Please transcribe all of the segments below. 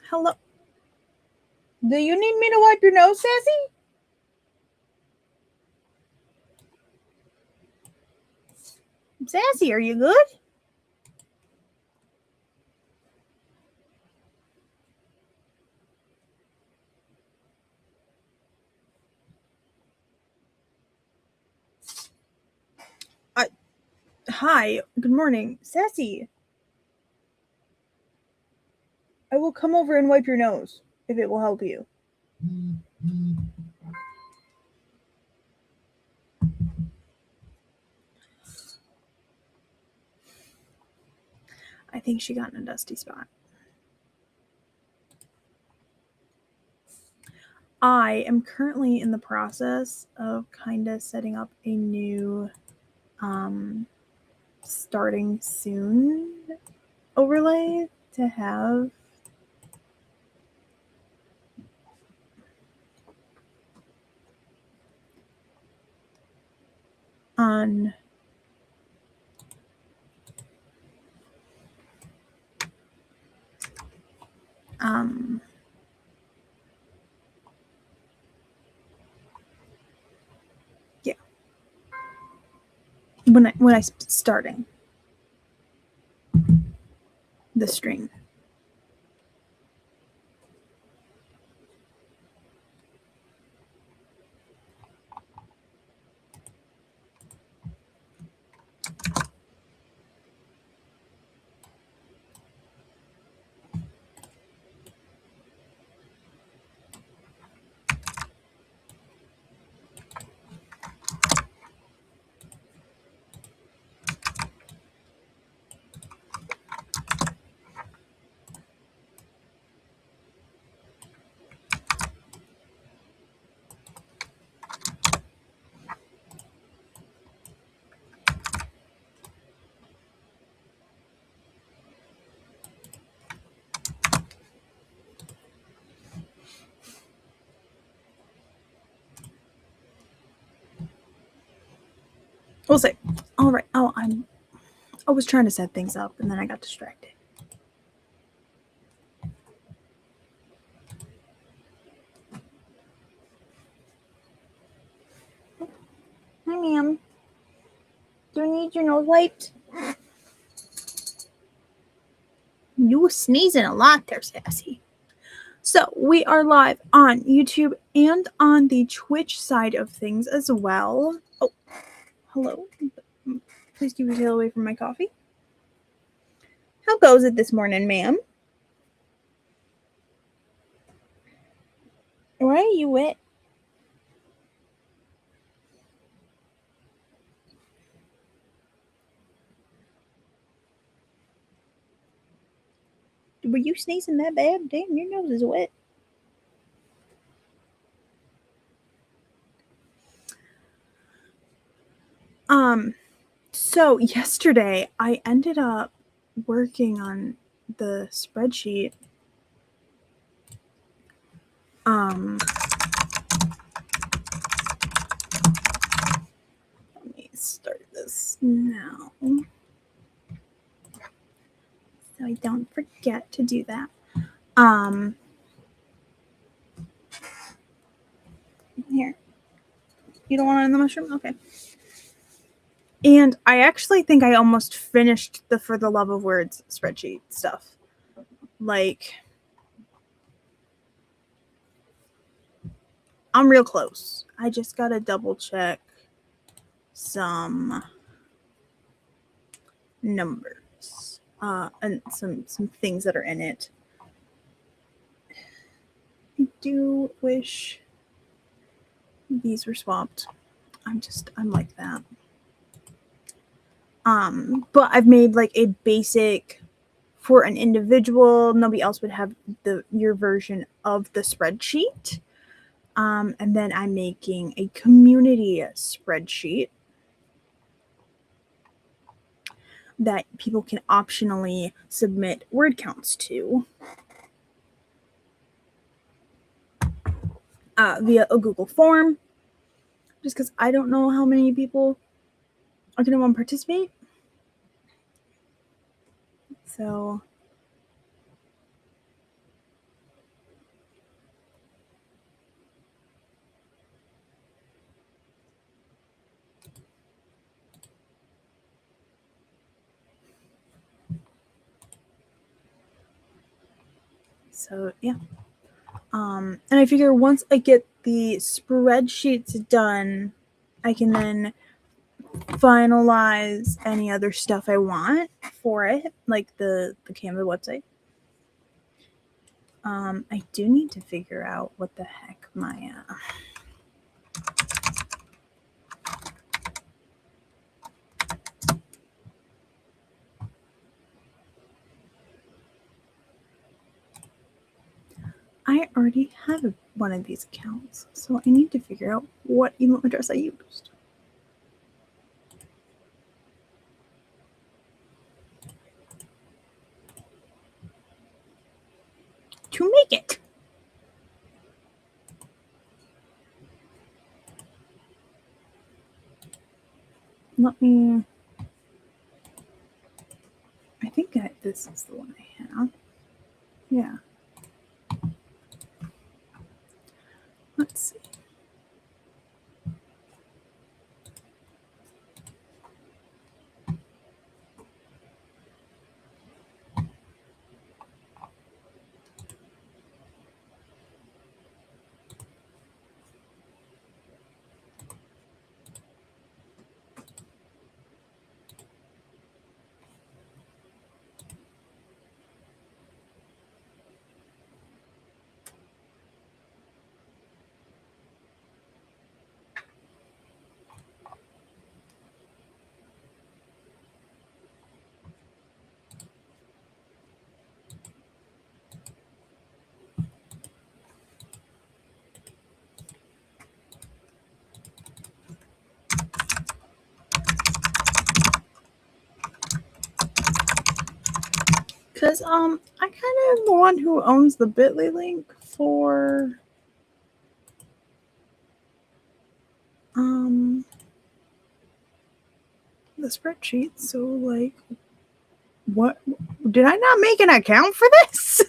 Hello. Do you need me to wipe your nose, Sassy? Sassy, are you good? Hi, good morning. Sassy, I will come over and wipe your nose if it will help you. I think she got in a dusty spot. I am currently in the process of kind of setting up a new starting soon overlay to have on yeah, when I starting the stream. We'll see. All right. Oh, I was trying to set things up and then I got distracted. Hi, ma'am. Do you need your nose wiped? You sneezing a lot there, Sassy. So we are live on YouTube and on the Twitch side of things as well. Oh, hello. Please keep your tail away from my coffee. How goes it this morning, ma'am? Why are you wet? Were you sneezing that bad? Damn, your nose is wet. So yesterday I ended up working on the spreadsheet. Let me start this now so I don't forget to do that. Here. You don't want it in the mushroom? Okay. And I actually think I almost finished the For the Love of Words spreadsheet stuff. Like, I'm real close. I just gotta double check some numbers and some things that are in it. I do wish these were swapped. I'm like that. But I've made like a basic for an individual. Nobody else would have your version of the spreadsheet. And then I'm making a community spreadsheet that people can optionally submit word counts to via a Google form. Just because I don't know how many people are going to want to participate. So So yeah. And I figure once I get the spreadsheets done, I can then finalize any other stuff I want for it, like the Canva website. I do need to figure out what the heck my I already have one of these accounts, so I need to figure out what email address I used. To make it. Let me. I think this is the one I have. Yeah. Let's see. Because I kind of am the one who owns the Bitly link for the spreadsheet. So like, what did I not make an account for this?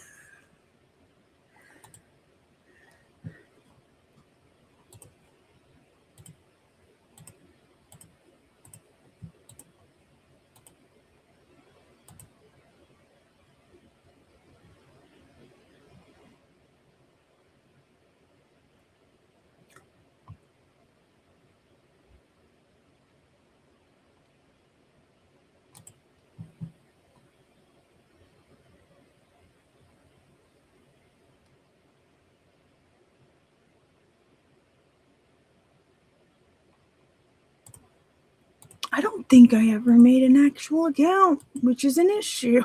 I don't think I ever made an actual account, which is an issue.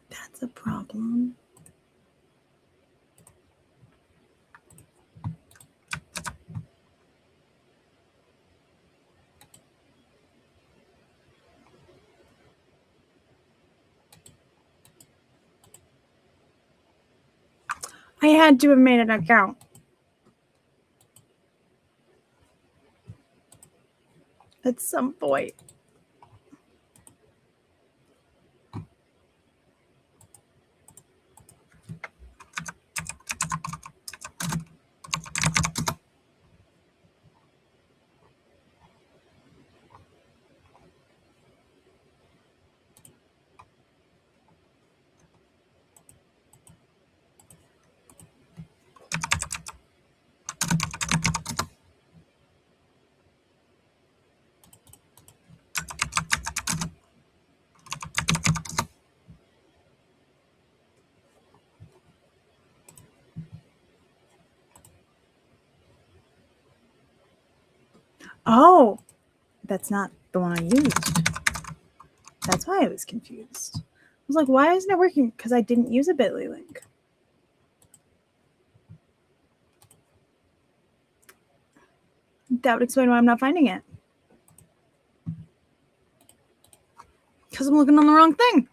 That's a problem. I had to have made an account at some point. Oh, that's not the one I used. That's why I was confused. I was like, why isn't it working? Because I didn't use a Bitly link. That would explain why I'm not finding it. Because I'm looking on the wrong thing.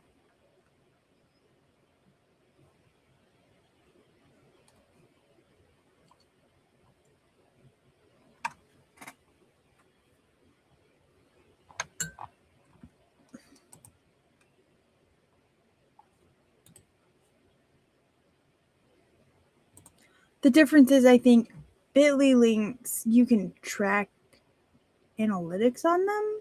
The difference is, I think, bit.ly links, you can track analytics on them.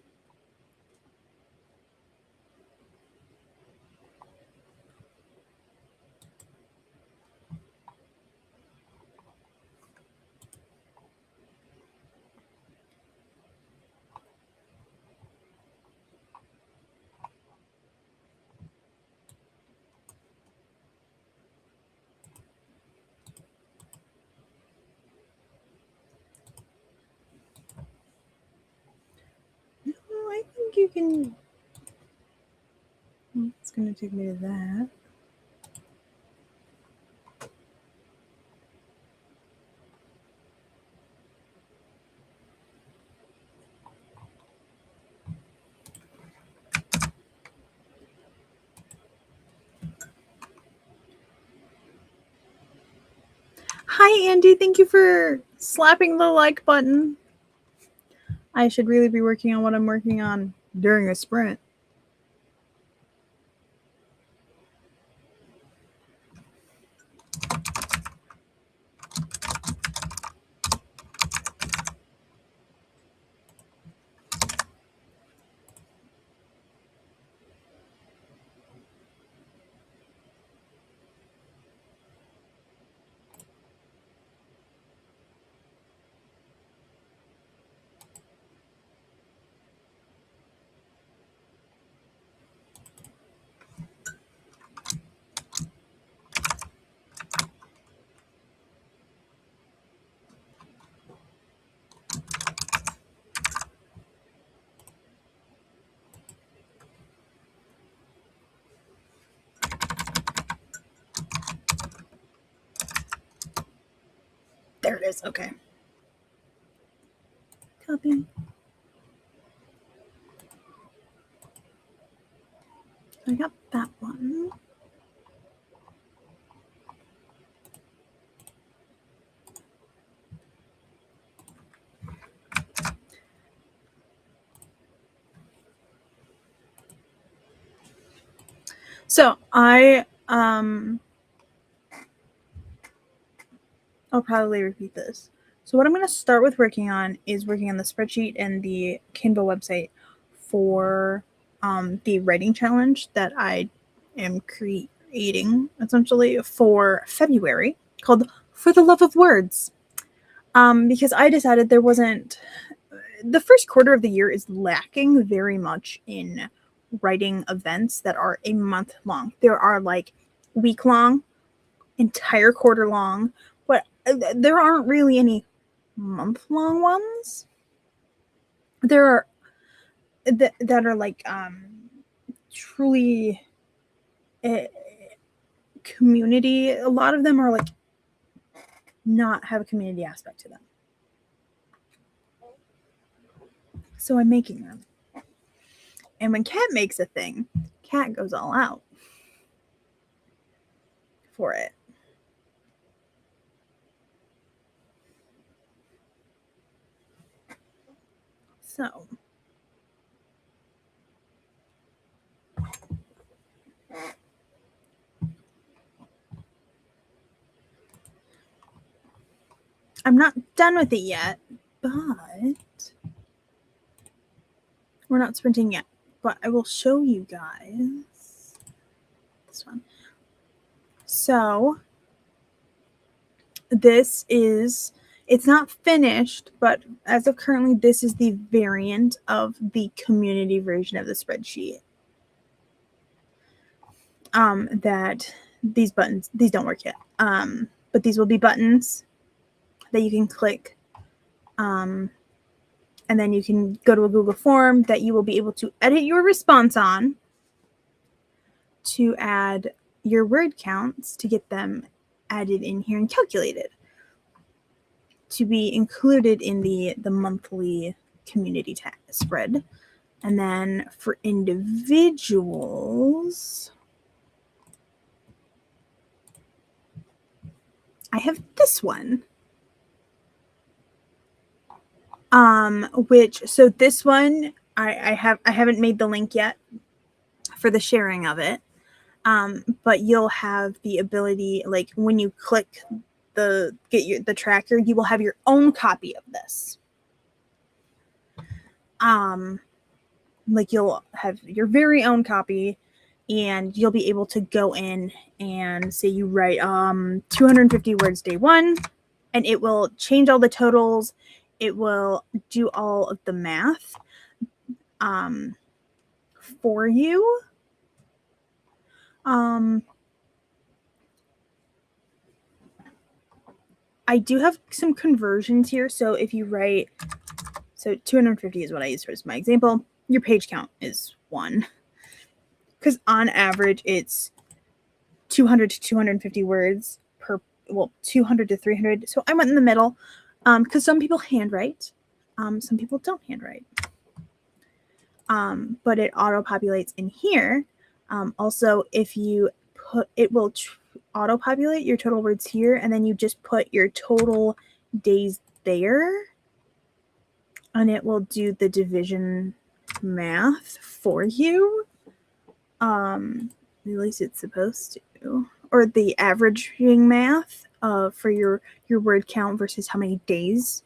I think you can. It's going to take me to that. Hi, Andy. Thank you for slapping the like button. I should really be working on what I'm working on during a sprint. There it is. Okay. Copy. I got that one. So I'll probably repeat this. So what I'm going to start with working on is working on the spreadsheet and the Canva website for the writing challenge that I am creating essentially for February, called For the Love of Words. Because I decided the first quarter of the year is lacking very much in writing events that are a month long. There are like week long, entire quarter long, but there aren't really any month long ones. There are that are like truly community. A lot of them are like not have a community aspect to them. So I'm making them. And when Kat makes a thing, Kat goes all out for it. So I'm not done with it yet, but we're not sprinting yet. But I will show you guys this one. So it's not finished, but as of currently, this is the variant of the community version of the spreadsheet. That these don't work yet. But these will be buttons that you can click. And then you can go to a Google form that you will be able to edit your response on to add your word counts to get them added in here and calculated to be included in the monthly community spread. And then for individuals, I have this one. So this one I haven't made the link yet for the sharing of it. But you'll have the ability, like when you click the tracker, you will have your own copy of this. Like you'll have your very own copy, and you'll be able to go in and say you write 250 words day 1, and it will change all the totals. It will do all of the math for you. I do have some conversions here. So if you write, so 250 is what I use as my example. Your page count is 1. Because on average, it's 200 to 250 words per, 200 to 300. So I went in the middle because some people handwrite. Some people don't handwrite. But it auto-populates in here. Also, if you put, it will auto-populate your total words here, and then you just put your total days there, and it will do the division math for you. At least it's supposed to. Or the averaging math for your word count versus how many days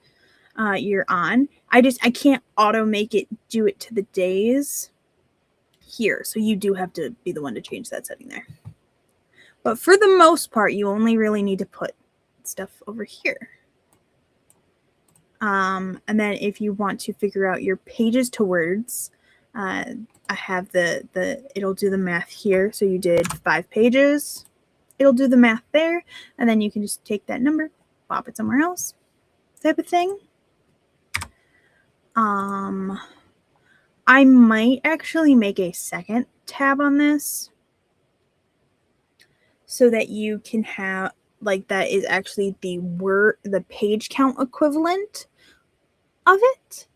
you're on. I can't auto make it do it to the days here. So you do have to be the one to change that setting there. But for the most part, you only really need to put stuff over here. And then if you want to figure out your pages to words, I have it'll do the math here. So you did 5 pages. It'll do the math there. And then you can just take that number, pop it somewhere else, type of thing. I might actually make a second tab on this so that you can have, like, that is actually the page count equivalent of it.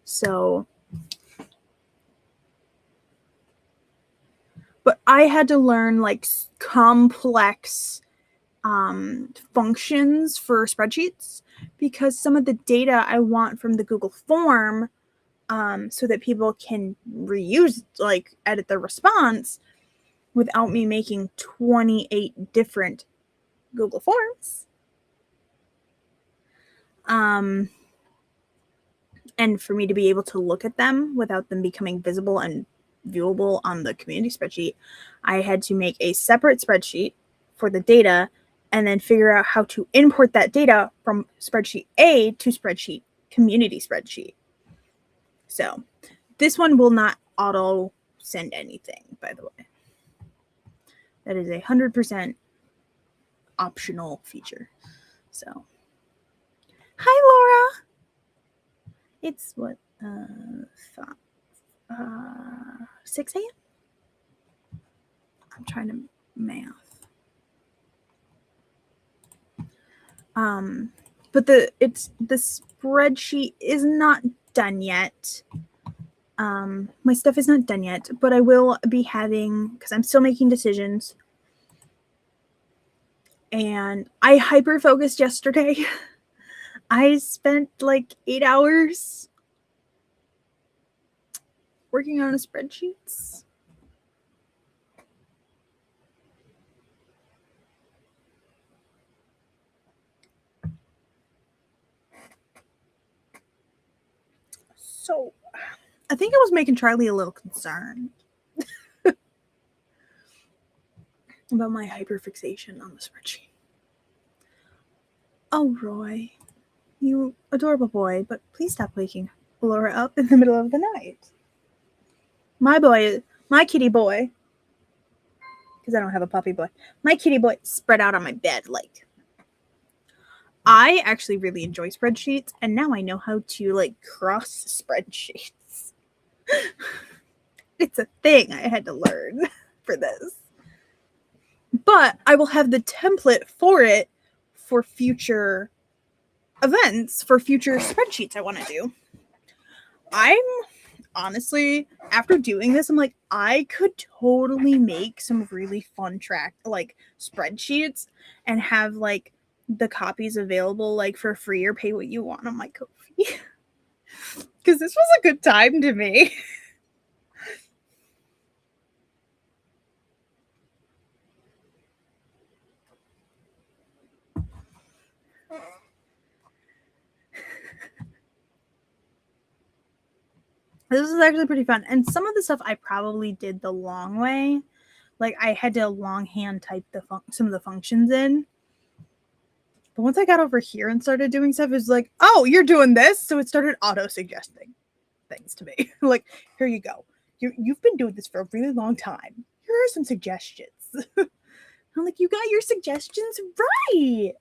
So, but I had to learn like complex functions for spreadsheets because some of the data I want from the Google form so that people can reuse, like edit the response without me making 28 different Google forms. And for me to be able to look at them without them becoming visible and viewable on the community spreadsheet, I had to make a separate spreadsheet for the data and then figure out how to import that data from spreadsheet A to spreadsheet community spreadsheet. So this one will not auto send anything, by the way. That is 100% optional feature. So, hi, Laura. It's what, 6 a.m.? I'm trying to math. But the spreadsheet is not done yet. My stuff is not done yet, but I will be having, because I'm still making decisions. And I hyper-focused yesterday. I spent like 8 hours working on a spreadsheets. So, I think I was making Charlie a little concerned about my hyperfixation on the spreadsheet. Oh, Roy, you adorable boy, but please stop waking Laura up in the middle of the night. My kitty boy, because I don't have a puppy boy, my kitty boy spread out on my bed. Like, I actually really enjoy spreadsheets, and now I know how to like cross spreadsheets. It's a thing I had to learn for this. But I will have the template for it for future events, for future spreadsheets I want to do. I'm honestly, after doing this, I'm like, I could totally make some really fun like spreadsheets and have like the copies available like for free or pay what you want on my Ko-fi. Because this was a good time to me. This is actually pretty fun. And some of the stuff I probably did the long way. Like I had to longhand type some of the functions in. But once I got over here and started doing stuff, it was like, oh, you're doing this. So it started auto-suggesting things to me. Like, here you go. You've been doing this for a really long time. Here are some suggestions. I'm like, you got your suggestions right.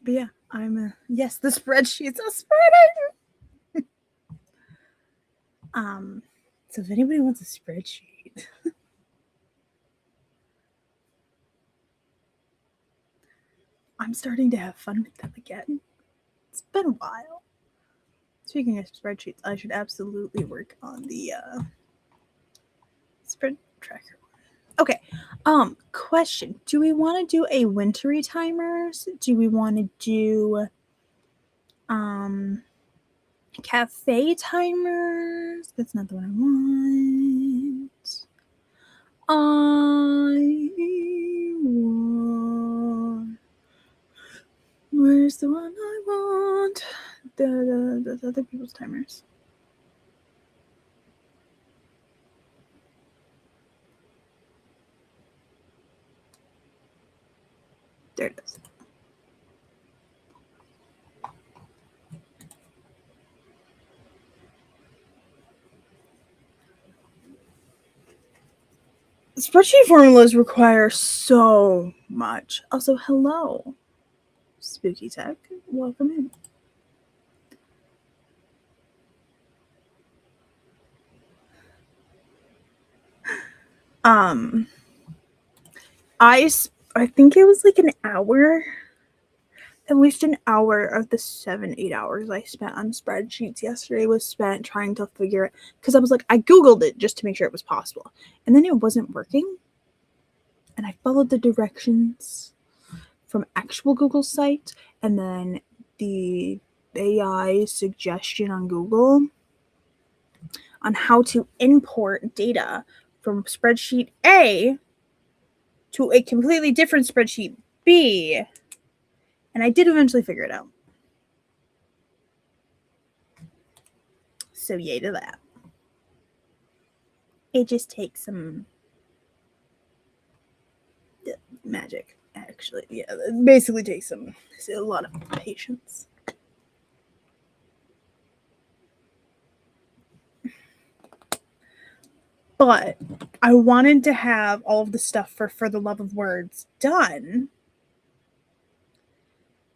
But yeah, yes, the spreadsheets are spreading. So if anybody wants a spreadsheet, I'm starting to have fun with them again. It's been a while. Speaking of spreadsheets, I should absolutely work on the spread tracker. Okay. Question. Do we want to do a wintry timers? Do we want to do cafe timers? That's not the one I want. Where's the one I want? The other people's timers. There it is. Spreadsheet formulas require so much. Also, hello, Spooky Tech. Welcome in. I think it was like an hour, at least an hour of the 7-8 hours I spent on spreadsheets yesterday was spent trying to figure it, because I was like, I googled it just to make sure it was possible, and then it wasn't working, and I followed the directions from actual Google site and then the AI suggestion on Google on how to import data from spreadsheet A to a completely different spreadsheet B. And I did eventually figure it out. So yay to that. It just takes some magic, actually. Yeah, it basically takes a lot of patience. But I wanted to have all of the stuff for the love of words done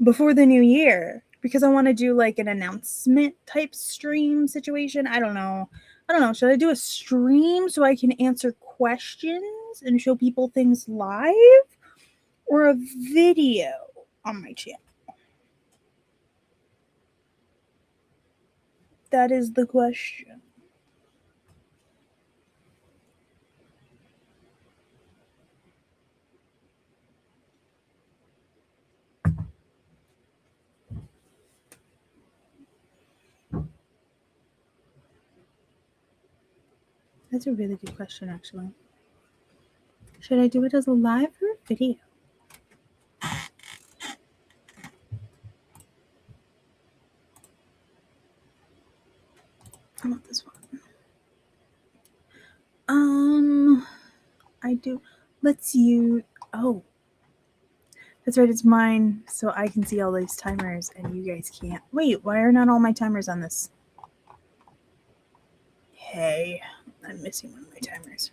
before the new year, because I want to do like an announcement type stream situation. I don't know. Should I do a stream so I can answer questions and show people things live, or a video on my channel? That is the question. That's a really good question, actually. Should I do it as a live or a video? I want this one. I do. Let's use. Oh, that's right. It's mine, so I can see all these timers, and you guys can't. Wait, why are not all my timers on this? Hey, I'm missing one of my timers.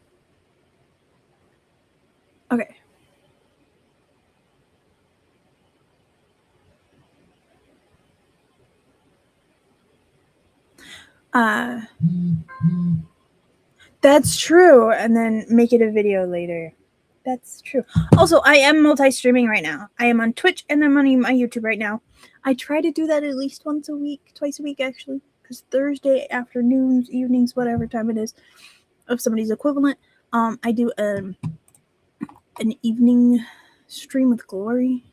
Okay. That's true. And then make it a video later. That's true. Also, I am multi-streaming right now. I am on Twitch and I'm on my YouTube right now. I try to do that at least twice a week actually, because Thursday afternoons, evenings, whatever time it is of somebody's equivalent, I do an evening stream with Glory.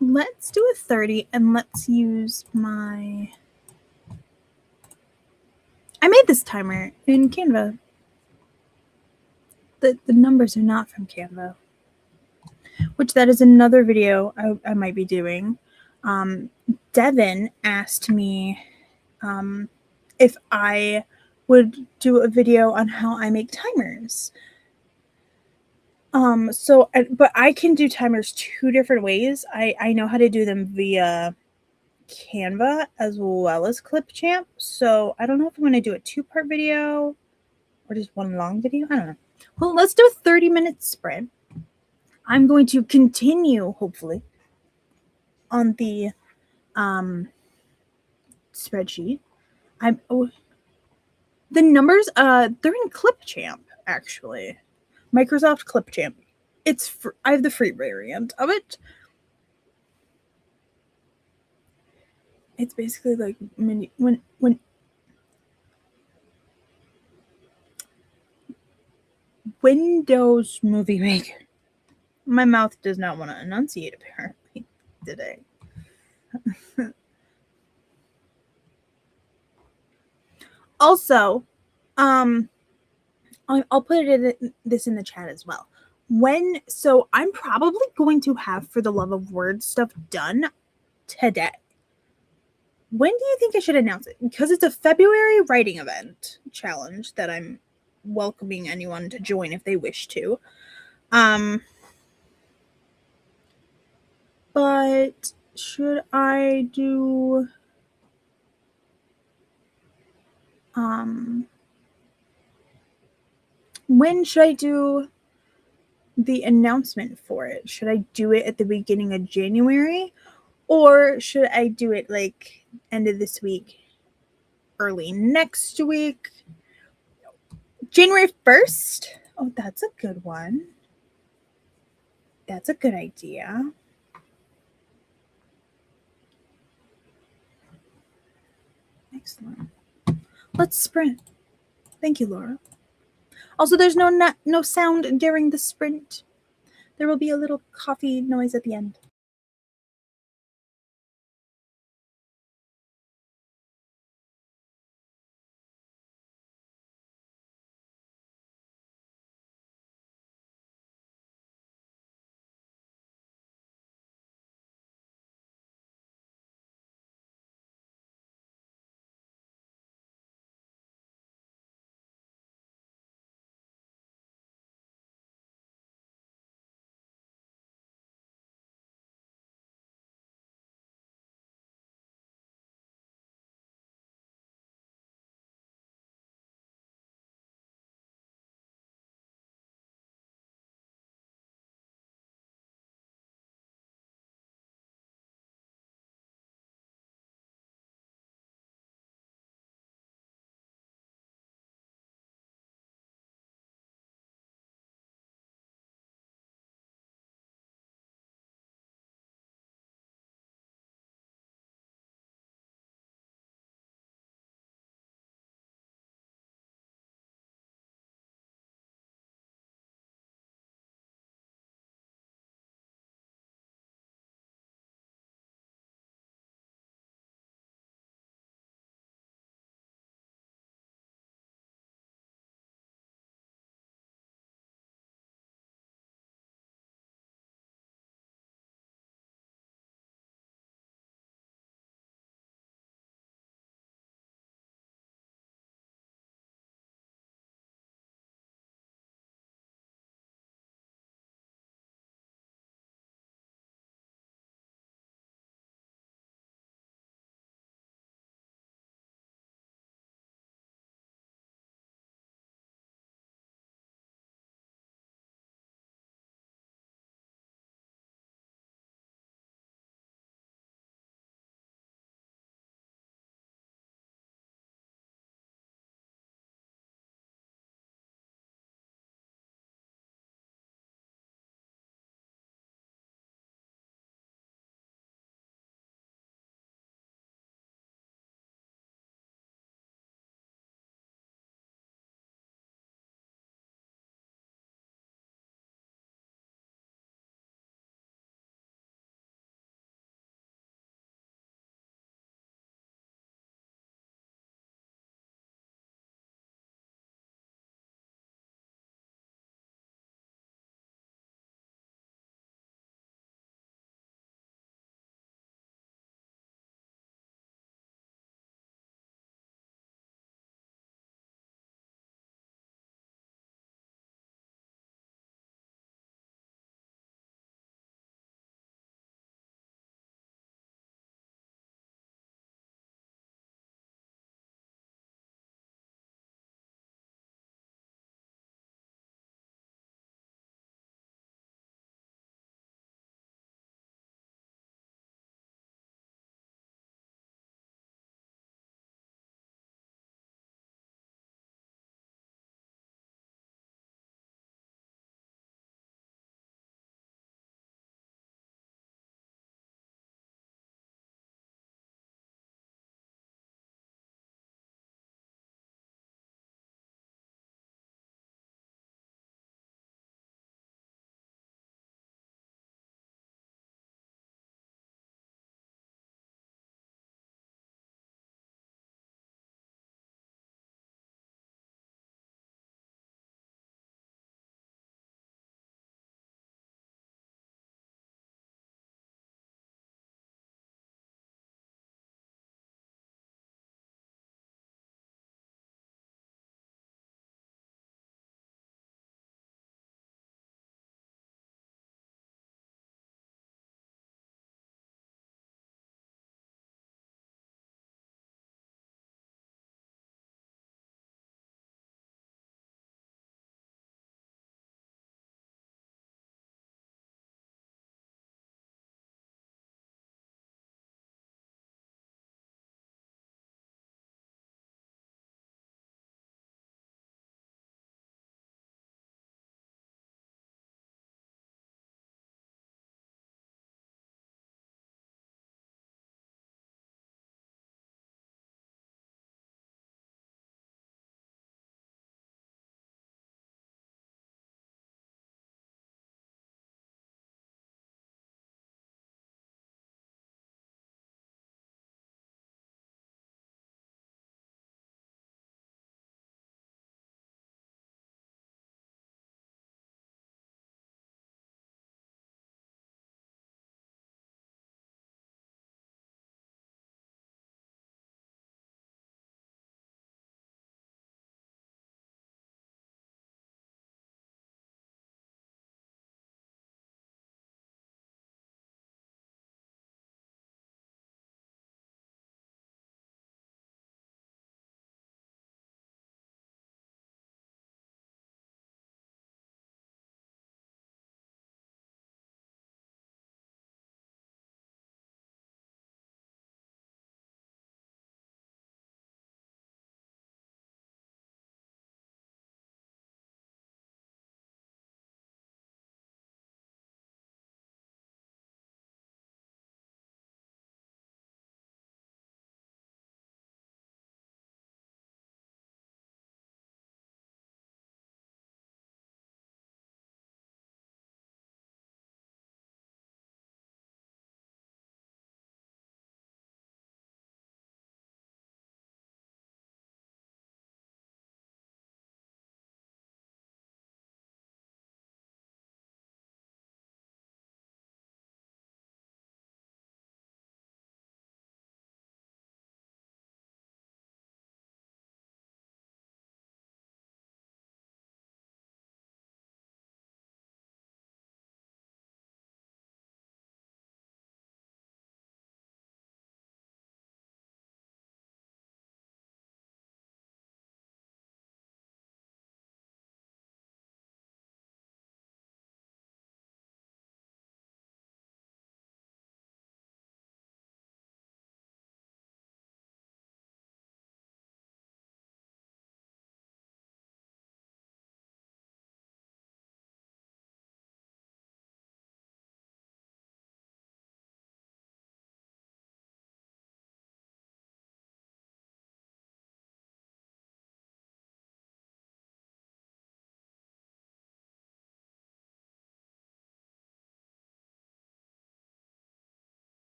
Let's do a 30 and let's use my... I made this timer in Canva. the numbers are not from Canva. Which that is another video I might be doing. Devin asked me if I would do a video on how I make timers. But I can do timers 2 different ways. I know how to do them via Canva as well as Clipchamp. So I don't know if I'm going to do a 2-part video or just one long video. I don't know. Well, let's do a 30-minute sprint. I'm going to continue, hopefully, on the spreadsheet. The numbers, they're in Clipchamp, actually. Microsoft Clipchamp. I have the free variant of it. It's basically like when Windows Movie Maker. My mouth does not want to enunciate apparently today. Also, I'll put this in the chat as well. So I'm probably going to have For the Love of Words stuff done today. When do you think I should announce it? Because it's a February writing event challenge that I'm welcoming anyone to join if they wish to. But should I do when should I do the announcement for it? Should I do it at the beginning of January, or should I do it like end of this week, early next week? January 1st? Oh, that's a good one. That's a good idea. Excellent. Let's sprint. Thank you, Laura. Also, there's no sound during the sprint. There will be a little coffee noise at the end.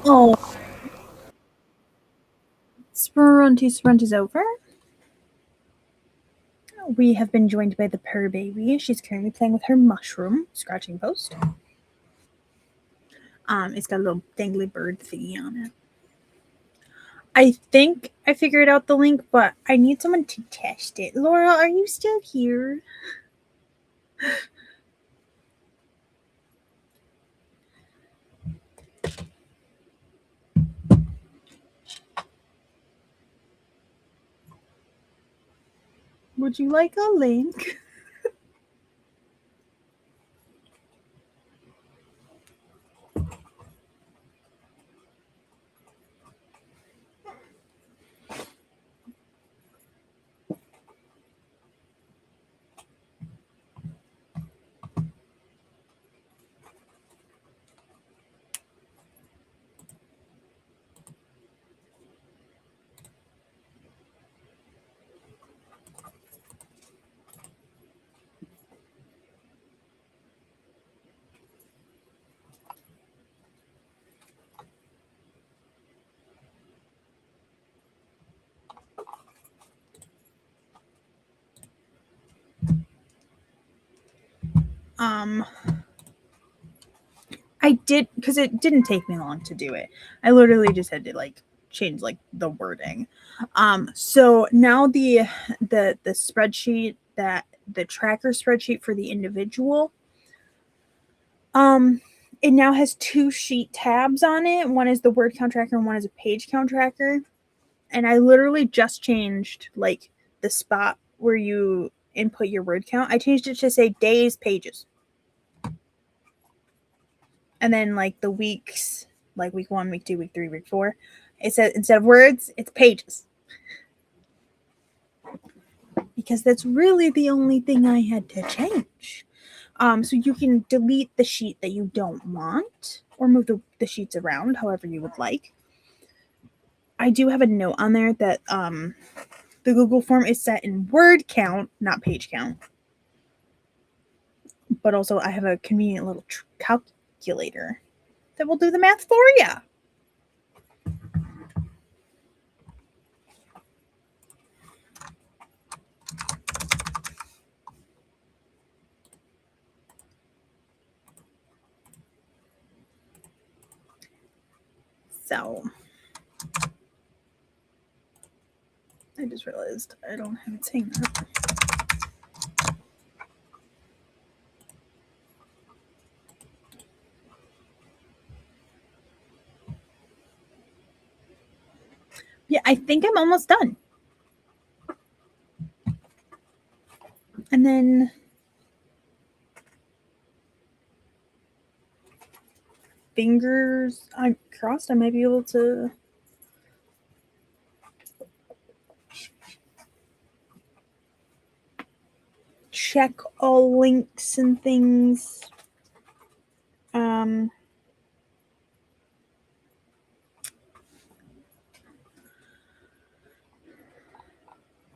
Oh, sprint is over. We have been joined by the purr baby. She's currently playing with her mushroom scratching post. It's got a little dangly bird thingy on it. I think I figured out the link, but I need someone to test it. Laura, are you still here? Would you like a link? I did, because it didn't take me long to do it. I literally just had to change the wording. So now the spreadsheet, that the tracker spreadsheet for the individual, it now has 2 sheet tabs on it. One is the word count tracker and one is a page count tracker. And I literally just changed the spot where you input your word count. I changed it to say days, pages. And then the weeks, week 1, week 2, week 3, week 4, it says instead of words, it's pages. Because that's really the only thing I had to change. So you can delete the sheet that you don't want or move the sheets around however you would like. I do have a note on there that the Google form is set in word count, not page count. But also I have a convenient little calculator that will do the math for you. So I just realized I don't have it saying that. Yeah, I think I'm almost done. And then fingers I'm crossed, I might be able to check all links and things.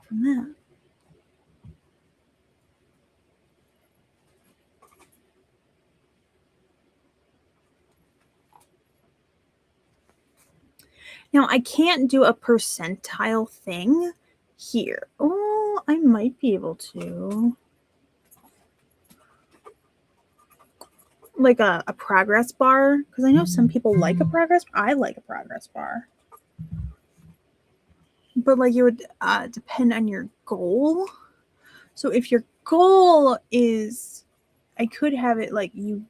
From that. Now I can't do a percentile thing here. Oh, I might be able to. Like a progress bar, because I know some people like a progress. I like a progress bar. But it would depend on your goal. So if your goal is, I could have it you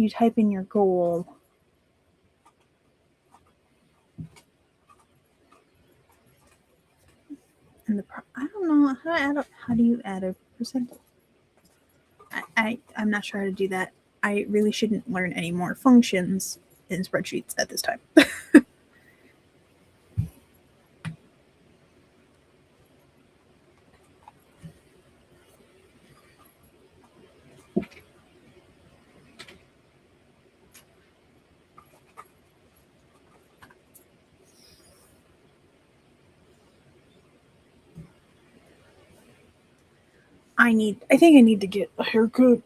type in your goal. And I don't know how do you add a percent? I'm not sure how to do that. I really shouldn't learn any more functions in spreadsheets at this time. I think I need to get a haircut.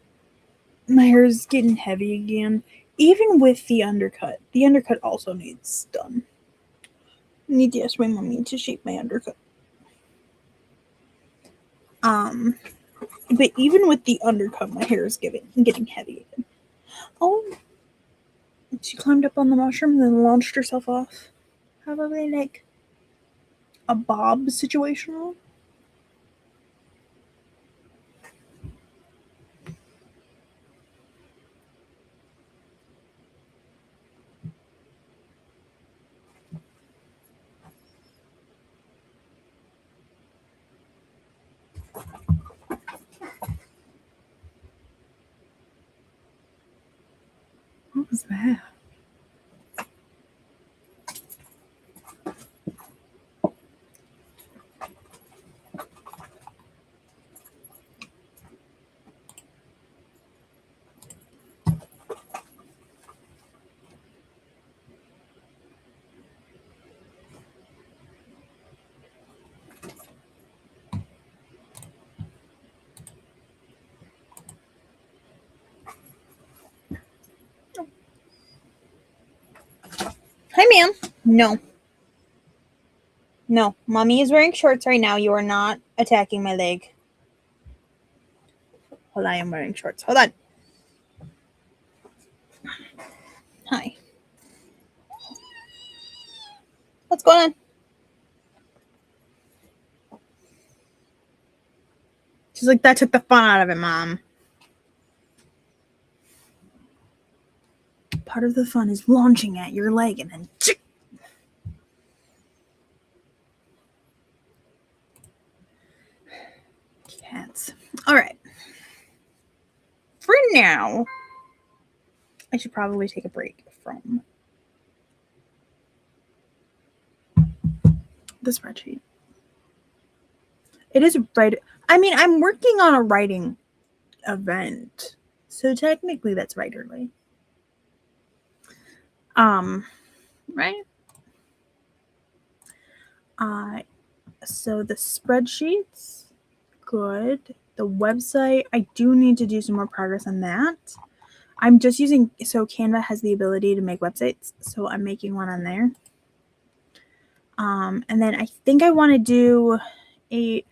My hair is getting heavy again. Even with the undercut also needs done. I need to ask my mommy to shape my undercut. But even with the undercut, my hair is getting heavy. Oh, she climbed up on the mushroom and then launched herself off. Probably like a bob situation. What was that? Hi, ma'am. No. No. Mommy is wearing shorts right now. You are not attacking my leg. Hold on, I am wearing shorts. Hold on. Hi. What's going on? She's like, that took the fun out of it, Mom. Part of the fun is launching at your leg and then... Cats. All right. For now, I should probably take a break from the spreadsheet. It is right. I mean, I'm working on a writing event, so technically that's right early. Right? So the spreadsheets, good. The website, I do need to do some more progress on that. I'm just using, so Canva has the ability to make websites, so I'm making one on there. And then I think I want to do a...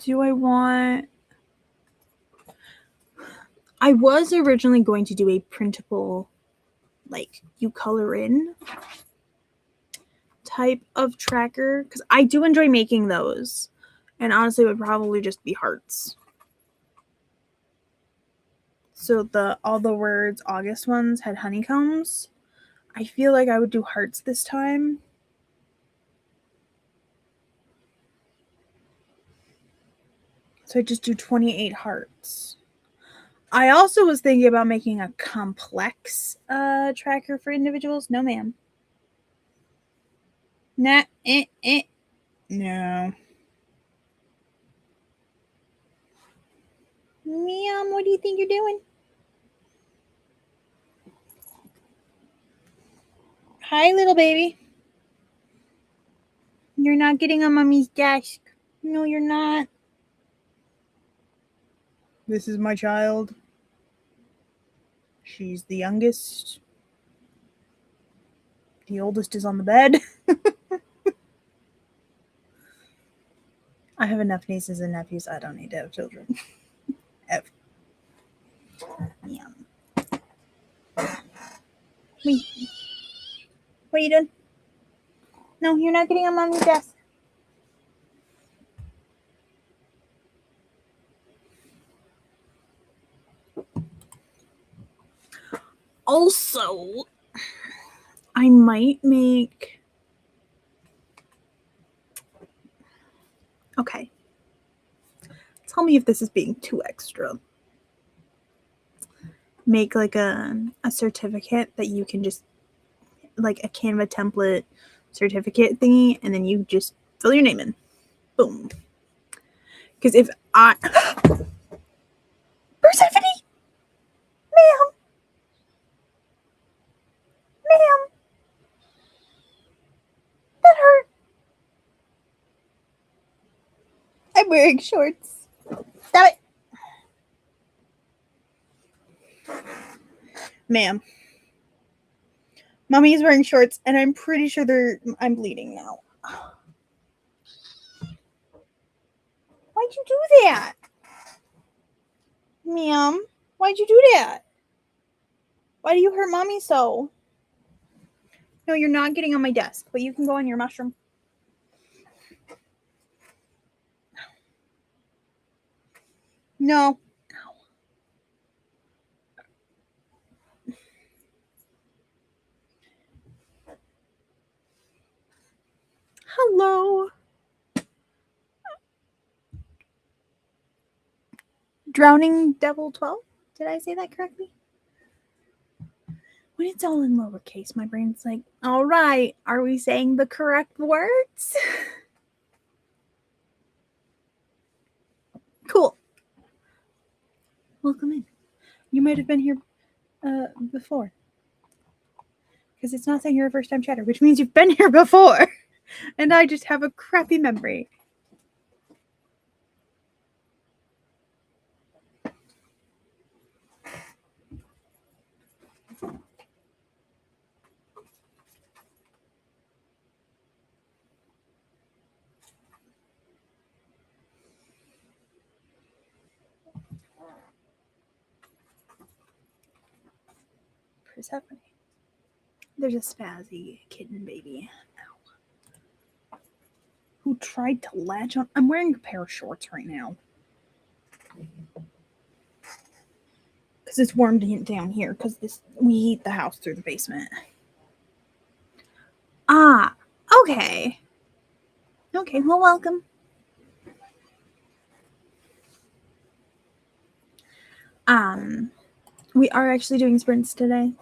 Do I want... I was originally going to do a printable, like, you color in type of tracker, because I do enjoy making those. And honestly, it would probably just be hearts. So all the words August ones had honeycombs. I feel like I would do hearts this time. So I just do 28 hearts. I also was thinking about making a complex tracker for individuals. No, ma'am. Nah, no. Ma'am, what do you think you're doing? Hi, little baby. You're not getting on Mommy's desk. No, you're not. This is my child. She's the youngest. The oldest is on the bed. I have enough nieces and nephews. I don't need to have children. Ever. Yum. Wait. What are you doing? No, you're not getting on Mommy's desk. Also, I might make... Okay. Tell me if this is being too extra. make like a certificate that you can just like a Canva template certificate thingy, and then you just fill your name in. Boom. Because if I Persephone, ma'am, ma'am, that hurt. I'm wearing shorts. Stop it. Ma'am. Mommy's wearing shorts, and I'm pretty sure I'm bleeding now. Why'd you do that? Ma'am, why'd you do that? Why do you hurt Mommy so? No, you're not getting on my desk, but you can go on your mushroom. No. Hello. Drowning Devil 12? Did I say that correctly? When it's all in lowercase, my brain's like, all right, are we saying the correct words? Cool. Welcome in. You might have been here before. Because it's not saying you're a first-time chatter, which means you've been here before. And I just have a crappy memory. Persephone. There's a spazzy kitten baby. Ow. Who tried to latch on? I'm wearing a pair of shorts right now. Because it's warm down here. Because we heat the house through the basement. Ah, okay. Okay, well, welcome. We are actually doing sprints today.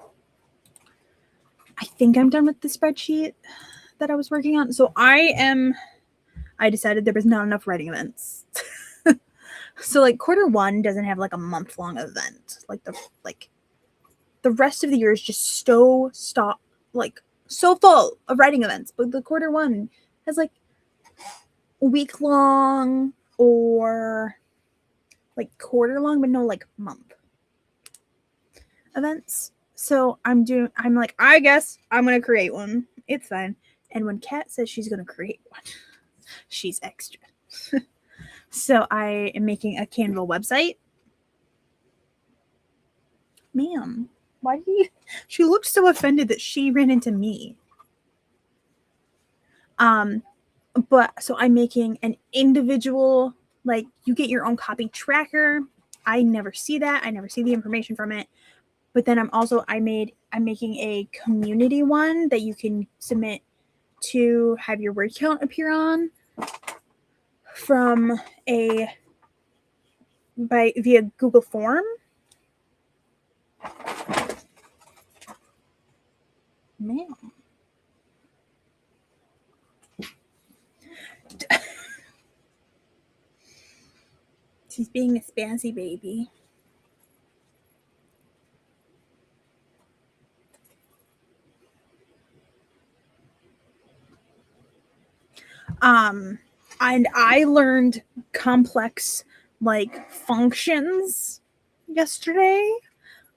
I think I'm done with the spreadsheet that I was working on. So I decided there was not enough writing events. So like Q1 doesn't have like a month-long event. Like the rest of the year is just so full of writing events. But the Q1 has like a week-long or like quarter-long, but no like month events. So I'm like, I guess I'm gonna create one. It's fine. And when Kat says she's gonna create one, she's extra. So I am making a Canva website. Ma'am, why do you? She looked so offended that she ran into me. But so I'm making an individual, like you get your own copy tracker. I never see that. I never see the information from it. But then I'm making a community one that you can submit to have your word count appear on via Google Form. Ma'am. She's being a spazzy baby. And I learned complex like functions yesterday.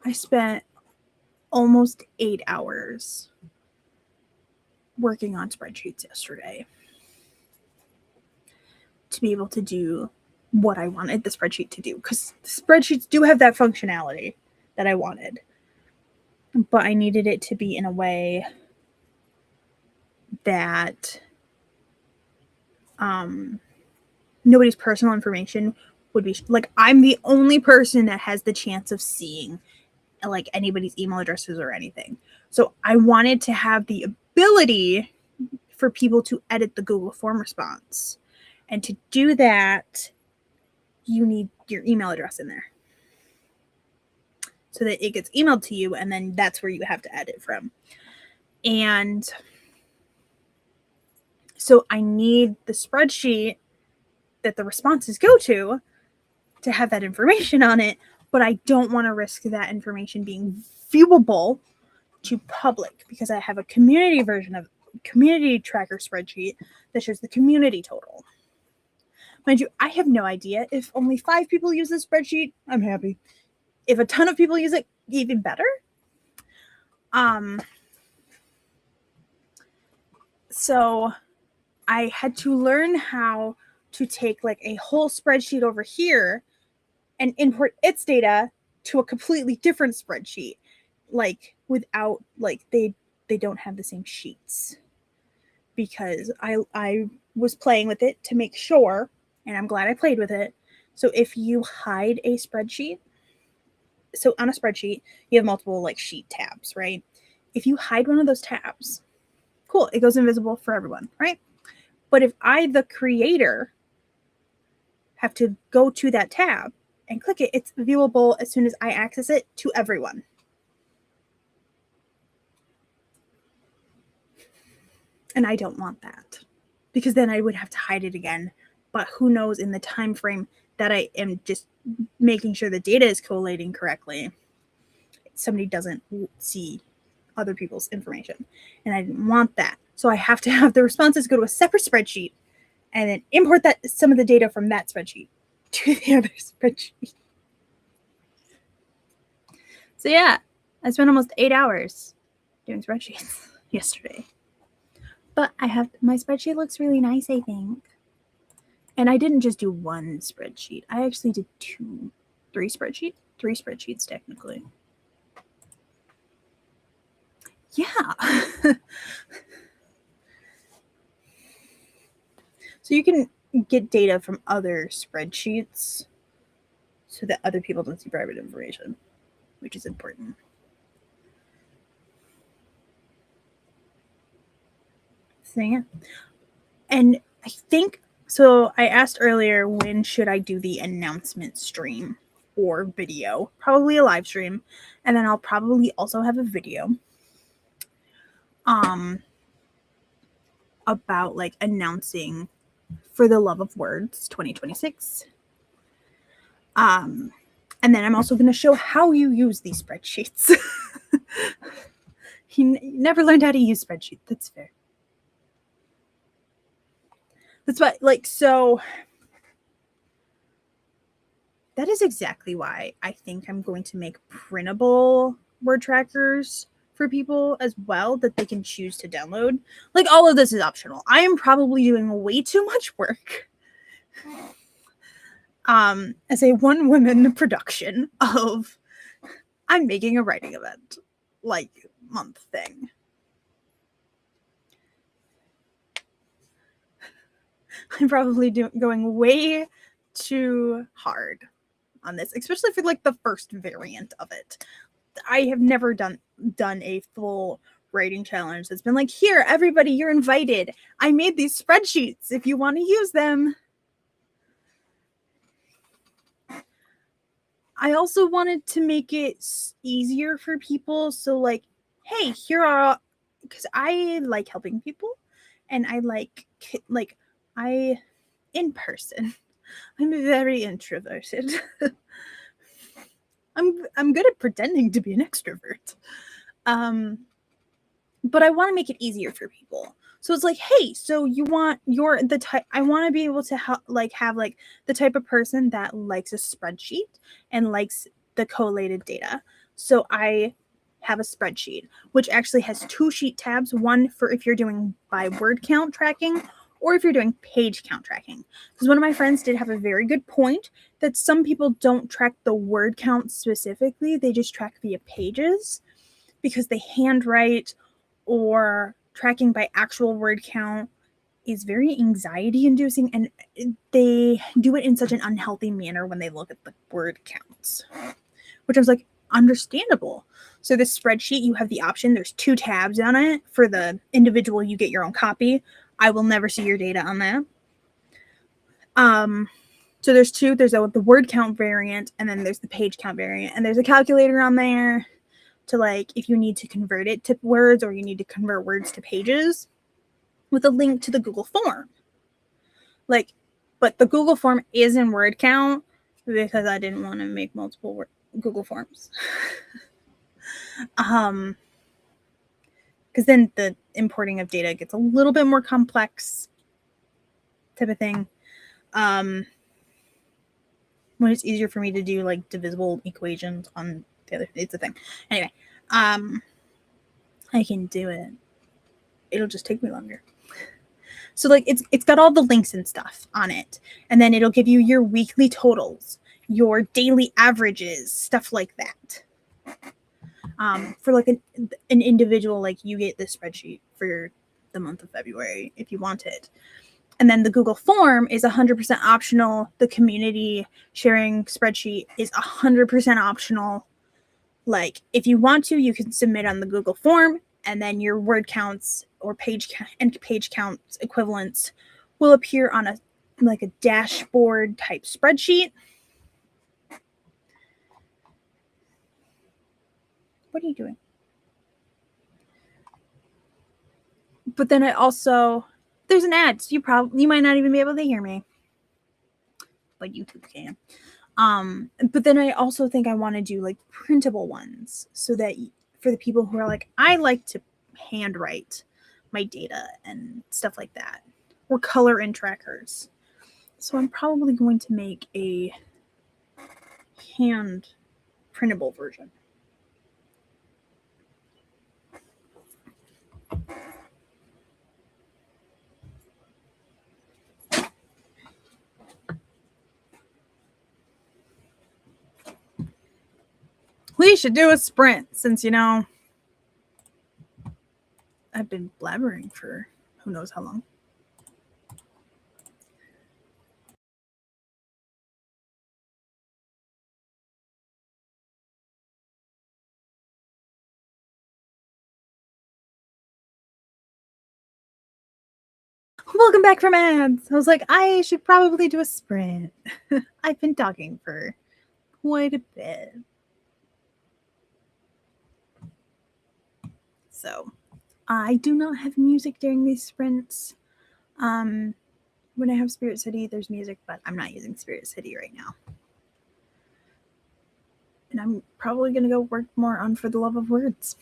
I spent almost 8 hours working on spreadsheets yesterday to be able to do what I wanted the spreadsheet to do, because spreadsheets do have that functionality that I wanted, but I needed it to be in a way that nobody's personal information would be like, I'm the only person that has the chance of seeing like anybody's email addresses or anything. So I wanted to have the ability for people to edit the Google form response. And to do that, you need your email address in there. so that it gets emailed to you, and then that's where you have to edit from. And so I need the spreadsheet that the responses go to have that information on it, but I don't want to risk that information being viewable to public because I have a community version of community tracker spreadsheet that shows the community total. Mind you, I have no idea. If only 5 people use this spreadsheet, I'm happy. If a ton of people use it, even better. So I had to learn how to take like a whole spreadsheet over here and import its data to a completely different spreadsheet, like without like they don't have the same sheets, because I was playing with it to make sure, and I'm glad I played with it. So if you hide a spreadsheet, so on a spreadsheet you have multiple like sheet tabs, right? If you hide one of those tabs, cool, it goes invisible for everyone, right? But if I, the creator, have to go to that tab and click it, it's viewable as soon as I access it to everyone. And I don't want that, because then I would have to hide it again. But who knows, in the time frame that I am just making sure the data is collating correctly, somebody doesn't see other people's information. And I didn't want that. So I have to have the responses go to a separate spreadsheet and then import that some of the data from that spreadsheet to the other spreadsheet. So yeah, I spent almost 8 hours doing spreadsheets yesterday. But my spreadsheet looks really nice, I think. And I didn't just do one spreadsheet. I actually did 3 spreadsheets technically. Yeah. So you can get data from other spreadsheets so that other people don't see private information, which is important. So yeah. And I think, so I asked earlier, when should I do the announcement stream or video? Probably a live stream. And then I'll probably also have a video about like announcing For the Love of Words 2026. And then I'm also going to show how you use these spreadsheets. He never learned how to use spreadsheets. That's fair. That's why, like, so that is exactly why I think I'm going to make printable word trackers for people as well that they can choose to download. Like, all of this is optional. I am probably doing way too much work as a one-woman production of I'm making a writing event like month thing. I'm probably going way too hard on this, especially for like the first variant of it. I have never done a full writing challenge that's been like, here, everybody, you're invited. I made these spreadsheets if you want to use them. I also wanted to make it easier for people. So like, hey, here are, because I like helping people, and I like in person. I'm very introverted. I'm good at pretending to be an extrovert. But I want to make it easier for people. So it's like, hey, so you're the type, I want to be able to have the type of person that likes a spreadsheet and likes the collated data. So I have a spreadsheet, which actually has 2 sheet tabs, one for if you're doing by word count tracking or if you're doing page count tracking. Because one of my friends did have a very good point that some people don't track the word count specifically. They just track via pages because they handwrite, or tracking by actual word count is very anxiety inducing, and they do it in such an unhealthy manner when they look at the word counts, which I was like, understandable. So this spreadsheet, you have the option, there's 2 tabs on it. For the individual, you get your own copy. I will never see your data on that. So there's two. There's the word count variant, and then there's the page count variant. And there's a calculator on there to, like, if you need to convert it to words or you need to convert words to pages, with a link to the Google form. Like, but the Google form is in word count because I didn't want to make multiple Google forms. Because then the importing of data gets a little bit more complex type of thing. When it's easier for me to do like divisible equations on the other, it's a thing. Anyway, I can do it. It'll just take me longer. So like it's got all the links and stuff on it, and then it'll give you your weekly totals, your daily averages, stuff like that. For like an individual, like you get this spreadsheet for the month of February if you want it. And then the Google form is 100% optional. The community sharing spreadsheet is 100% optional. Like, if you want to, you can submit on the Google form, and then your word counts or page counts equivalents will appear on a dashboard type spreadsheet. What are you doing? But then there's an ad, so you might not even be able to hear me, but YouTube can. But then I also think I want to do like printable ones, so that for the people who are like, I like to handwrite my data and stuff like that, or color in trackers. So I'm probably going to make a hand printable version. We should do a sprint, since, I've been blabbering for who knows how long. Welcome back from ads. I was like, I should probably do a sprint. I've been talking for quite a bit. So I do not have music during these sprints. When I have Spirit City, there's music, but I'm not using Spirit City right now. And I'm probably going to go work more on For the Love of Words.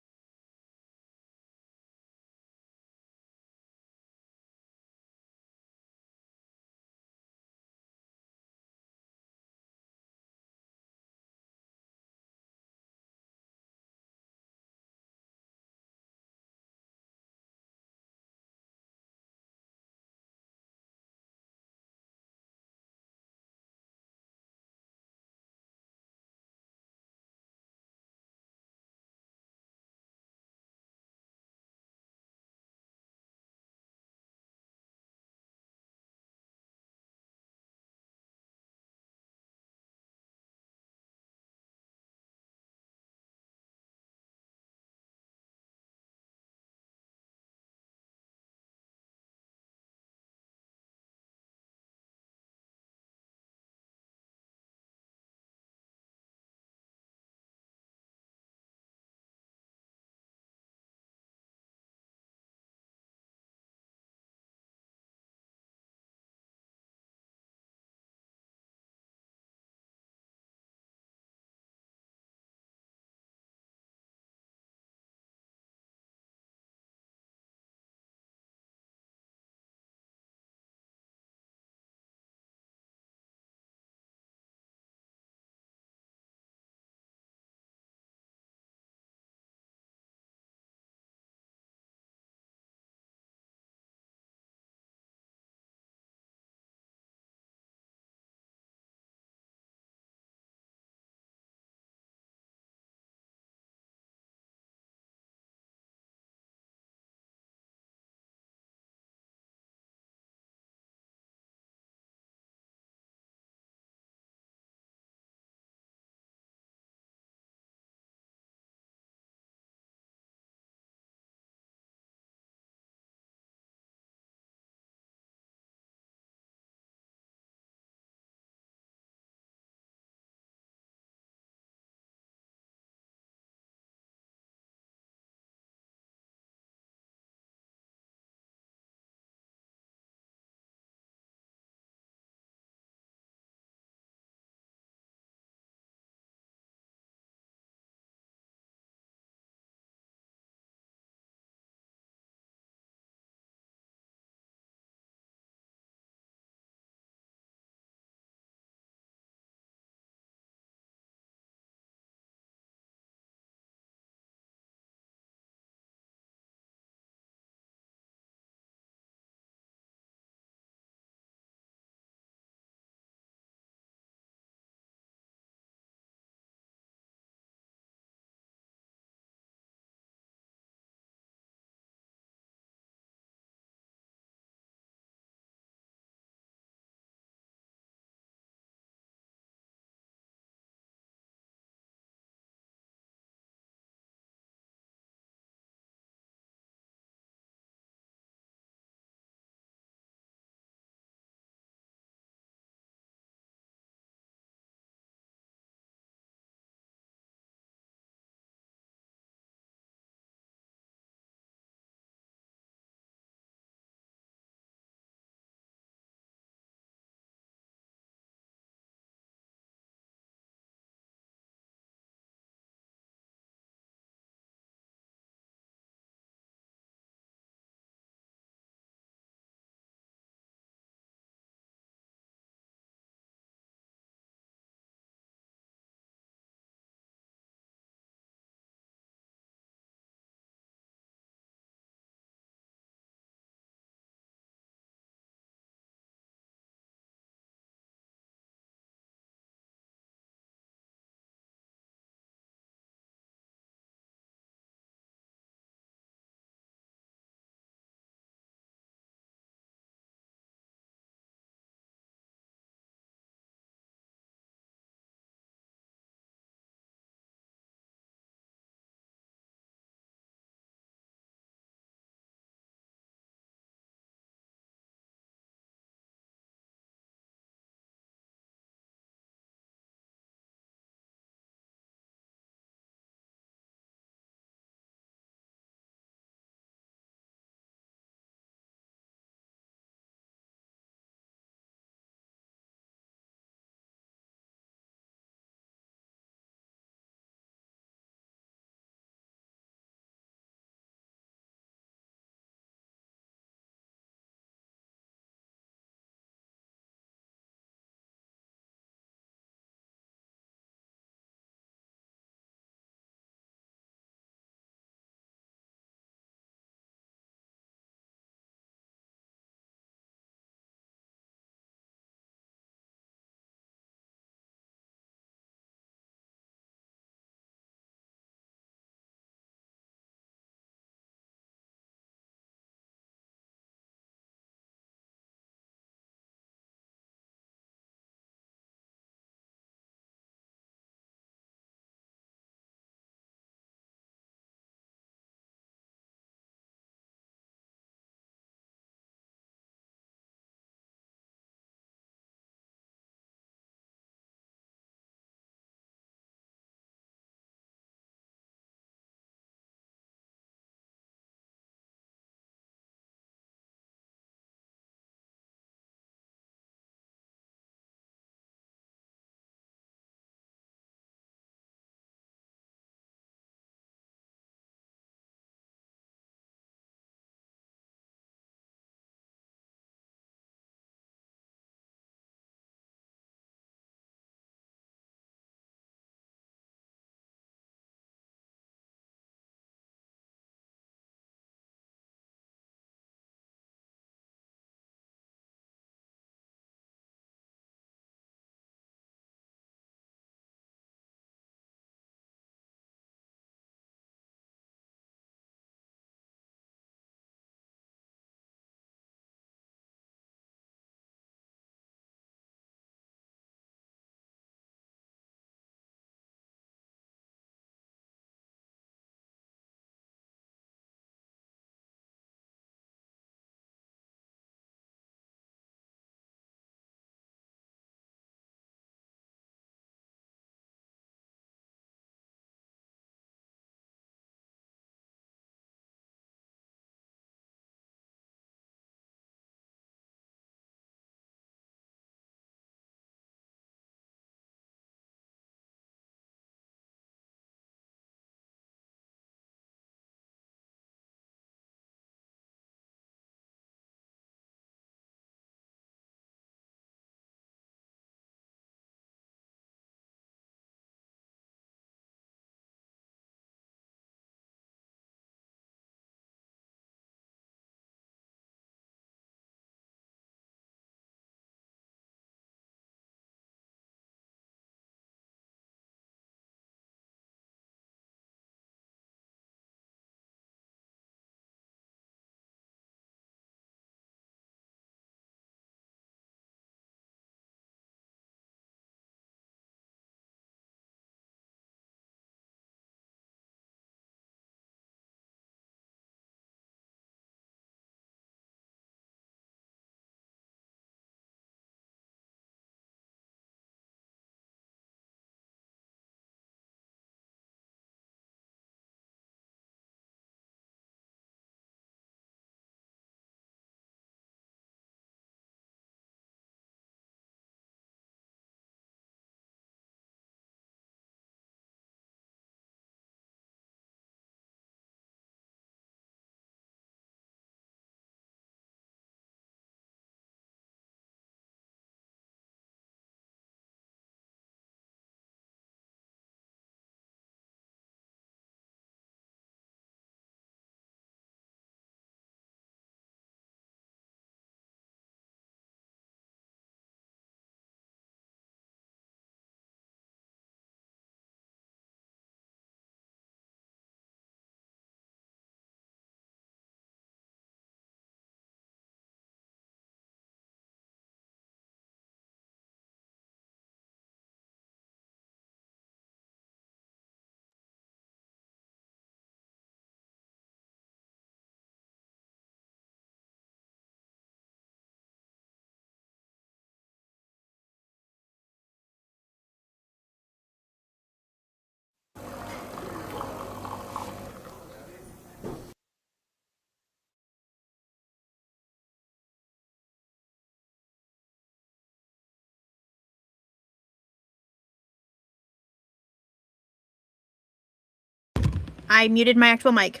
I muted my actual mic.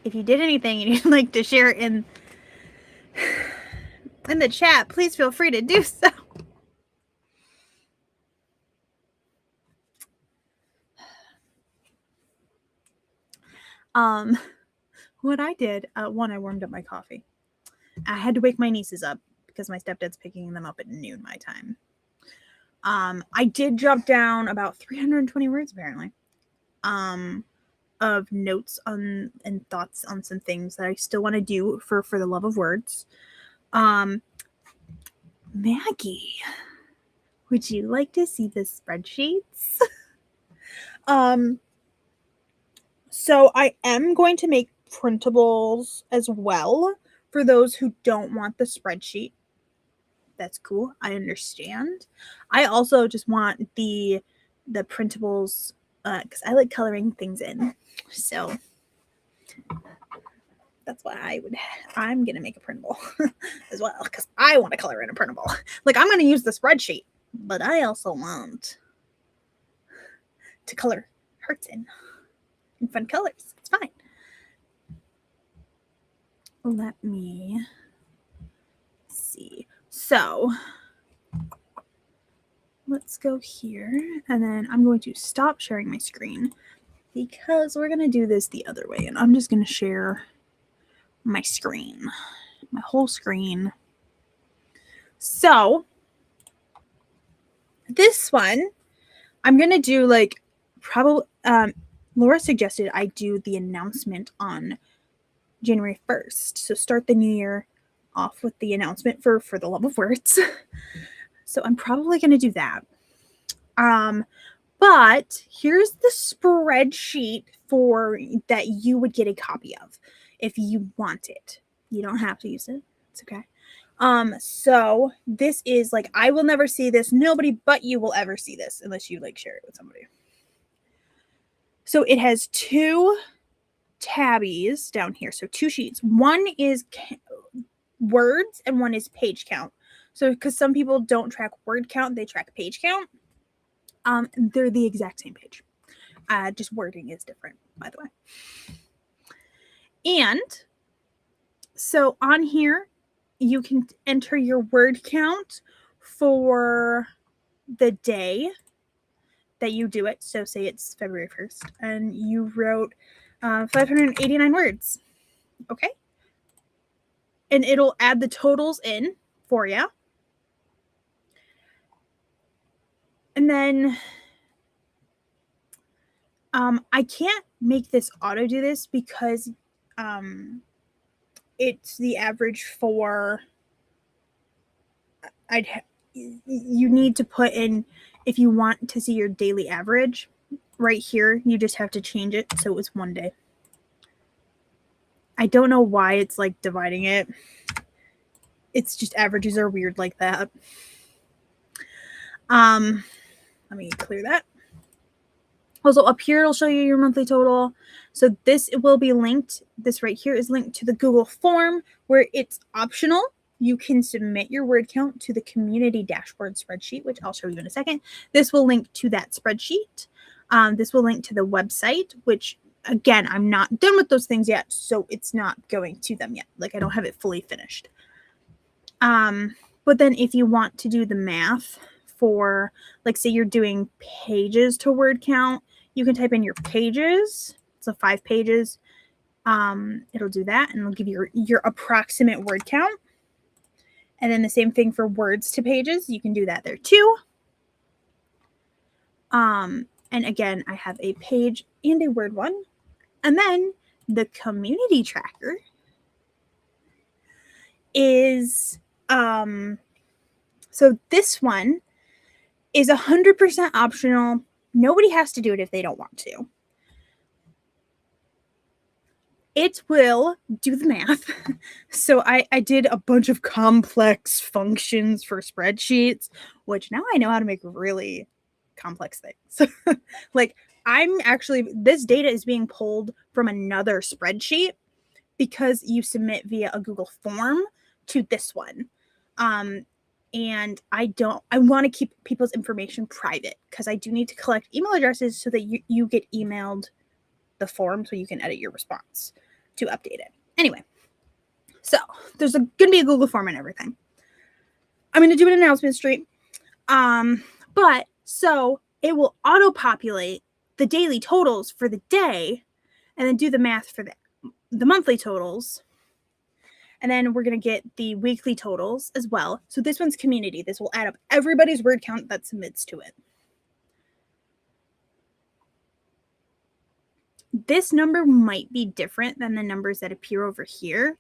If you did anything and you'd like to share it in the chat, please feel free to do so. What I did, one, I warmed up my coffee. I had to wake my nieces up because my stepdad's picking them up at noon my time. I did jot down about 320 words apparently, of notes on and thoughts on some things that I still want to do for the love of words. Maggie, would you like to see the spreadsheets? So I am going to make printables as well for those who don't want the spreadsheet. That's cool. I understand. I also just want the printables because I like coloring things in. So that's why I'm going to make a printable as well because I want to color in a printable. Like I'm going to use the spreadsheet, but I also want to color hearts in fun colors. It's fine. Let me see. So let's go here and then I'm going to stop sharing my screen because we're going to do this the other way and I'm just going to share my screen, my whole screen. So this one, I'm going to do like probably, Laura suggested I do the announcement on January 1st. So start the new year off with the announcement for the love of words. So I'm probably going to do that. But here's the spreadsheet for that you would get a copy of if you want it. You don't have to use it. It's okay. So this is like, I will never see this. Nobody but you will ever see this unless you like share it with somebody. So it has two tabbies down here. So two sheets. One is words and one is page count. So because some people don't track word count, they track page count. They're the exact same page. Just wording is different, by the way. And so on here, you can enter your word count for the day that you do it. So say it's February 1st and you wrote 589 words. Okay. And it'll add the totals in for you. And then I can't make this auto do this because it's the average for you need to put in, if you want to see your daily average right here, you just have to change it so it was one day. I don't know why it's like dividing it. It's just averages are weird like that. Let me clear that. Also up here, it'll show you your monthly total. So this will be linked. This right here is linked to the Google form where it's optional. You can submit your word count to the community dashboard spreadsheet, which I'll show you in a second. This will link to that spreadsheet. This will link to the website, which again, I'm not done with those things yet. So it's not going to them yet. Like I don't have it fully finished. But then if you want to do the math for, like, say you're doing pages to word count, you can type in your pages. So 5 pages. It'll do that and it'll give you your approximate word count. And then the same thing for words to pages. You can do that there too. And again, I have a page and a word one. And then the community tracker is, so this one is 100% optional. Nobody has to do it if they don't want to. It will do the math. So I did a bunch of complex functions for spreadsheets, which now I know how to make really complex things. Like this data is being pulled from another spreadsheet because you submit via a Google form to this one. And I want to keep people's information private because I do need to collect email addresses so that you get emailed the form so you can edit your response to update it. Anyway, so there's going to be a Google form and everything. I'm going to do an announcement stream. But so it will auto-populate the daily totals for the day and then do the math for the monthly totals. And then we're going to get the weekly totals as well. So this one's community. This will add up everybody's word count that submits to it. This number might be different than the numbers that appear over here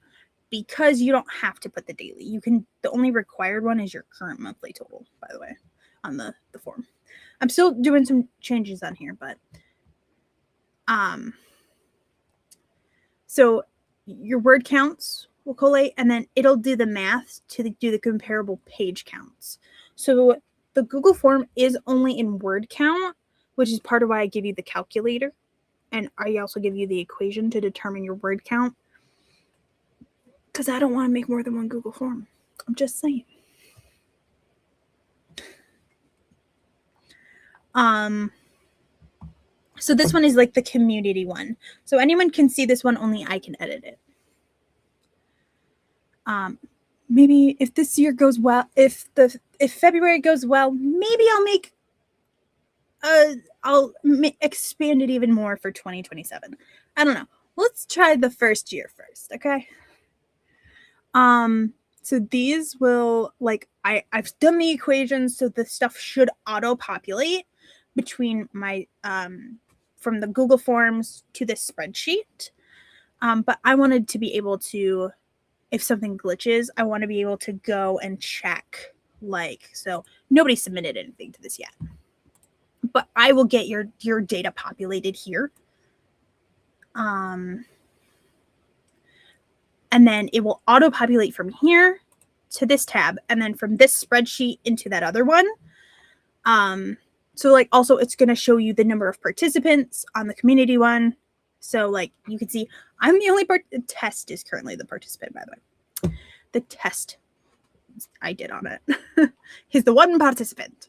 because you don't have to put the daily. The only required one is your current monthly total, by the way, on the form. I'm still doing some changes on here, but so your word counts will collate, and then it'll do the math to do the comparable page counts. So the Google form is only in word count, which is part of why I give you the calculator. And I also give you the equation to determine your word count. Because I don't want to make more than one Google form. I'm just saying. So this one is like the community one. So anyone can see this one, only I can edit it. Maybe if this year goes well, if February goes well, maybe I'll expand it even more for 2027. I don't know. Let's try the first year first, okay? So these will, like, I've done the equations, so the stuff should auto-populate between my, from the Google Forms to this spreadsheet. But I wanted to be able to, if something glitches, I want to be able to go and check, like, so nobody submitted anything to this yet. But I will get your data populated here. And then it will auto-populate from here to this tab, and then from this spreadsheet into that other one. So, like, also it's going to show you the number of participants on the community one. So, like, you can see I'm the only test is currently the participant, by the way. The test I did on it. He's the one participant.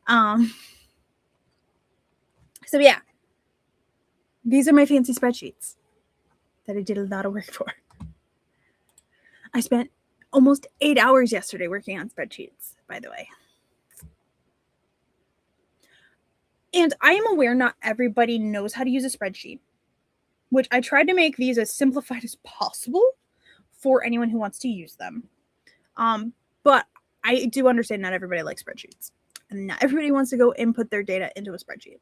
So, yeah. These are my fancy spreadsheets that I did a lot of work for. I spent almost 8 hours yesterday working on spreadsheets, by the way. And I am aware not everybody knows how to use a spreadsheet, which I tried to make these as simplified as possible for anyone who wants to use them. But I do understand not everybody likes spreadsheets, and not everybody wants to go input their data into a spreadsheet.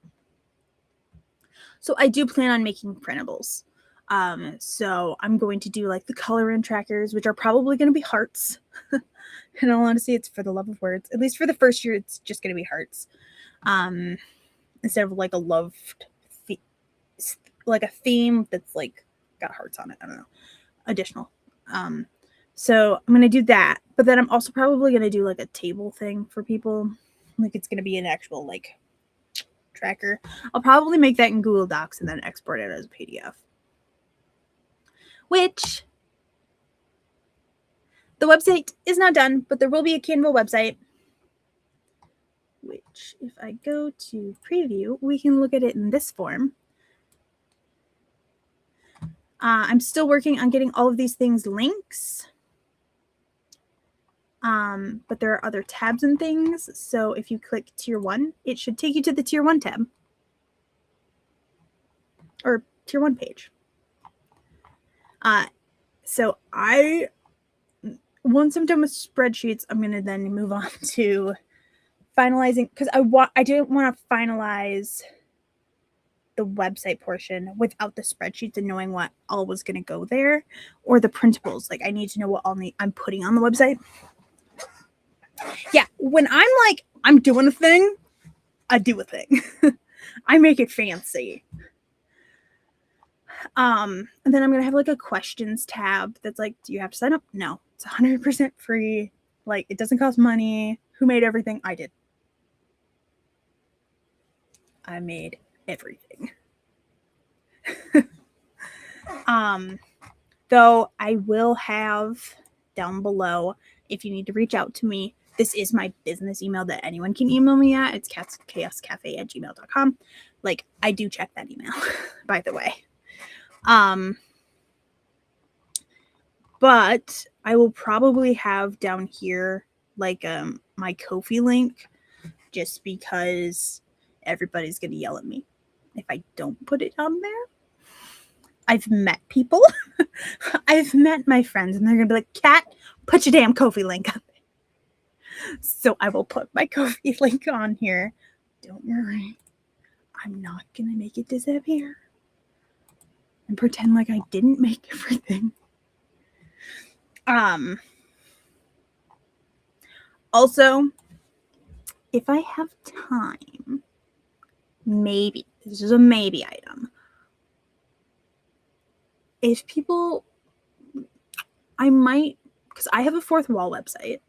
So I do plan on making printables. So I'm going to do like the color in trackers, which are probably going to be hearts. In all honesty, it's for the love of words. At least for the first year, it's just going to be hearts. Instead of like a loved, like a theme that's like got hearts on it. I don't know. Additional. So I'm going to do that. But then I'm also probably going to do like a table thing for people. Like it's going to be an actual like tracker. I'll probably make that in Google Docs and then export it as a PDF. Which the website is not done, but there will be a Canva website. Which, if I go to preview, we can look at it in this form. I'm still working on getting all of these things links. But there are other tabs and things. So if you click Tier 1, it should take you to the Tier 1 tab. Or Tier 1 page. So once I'm done with spreadsheets, I'm going to then move on to finalizing, because I didn't want to finalize the website portion without the spreadsheets and knowing what all was going to go there, or the printables. Like I need to know what all I'm putting on the website. Yeah, when I'm doing a thing, I do a thing. I make it fancy. And then I'm going to have like a questions tab that's like, do you have to sign up? No, it's 100% free. Like it doesn't cost money. Who made everything? I did. I made everything. Though I will have down below, if you need to reach out to me, this is my business email that anyone can email me at. It's KatsChaosCafe@gmail.com. Like, I do check that email, by the way. But I will probably have down here like my Ko-fi link, just because everybody's gonna yell at me if I don't put it on there. I've met people. I've met my friends, and they're gonna be like, "Kat, put your damn Ko-fi link on there." So I will put my Ko-fi link on here. Don't worry, I'm not gonna make it disappear and pretend like I didn't make everything. Also, if I have time, maybe, this is a maybe item. If people, I might, because I have a fourth wall website,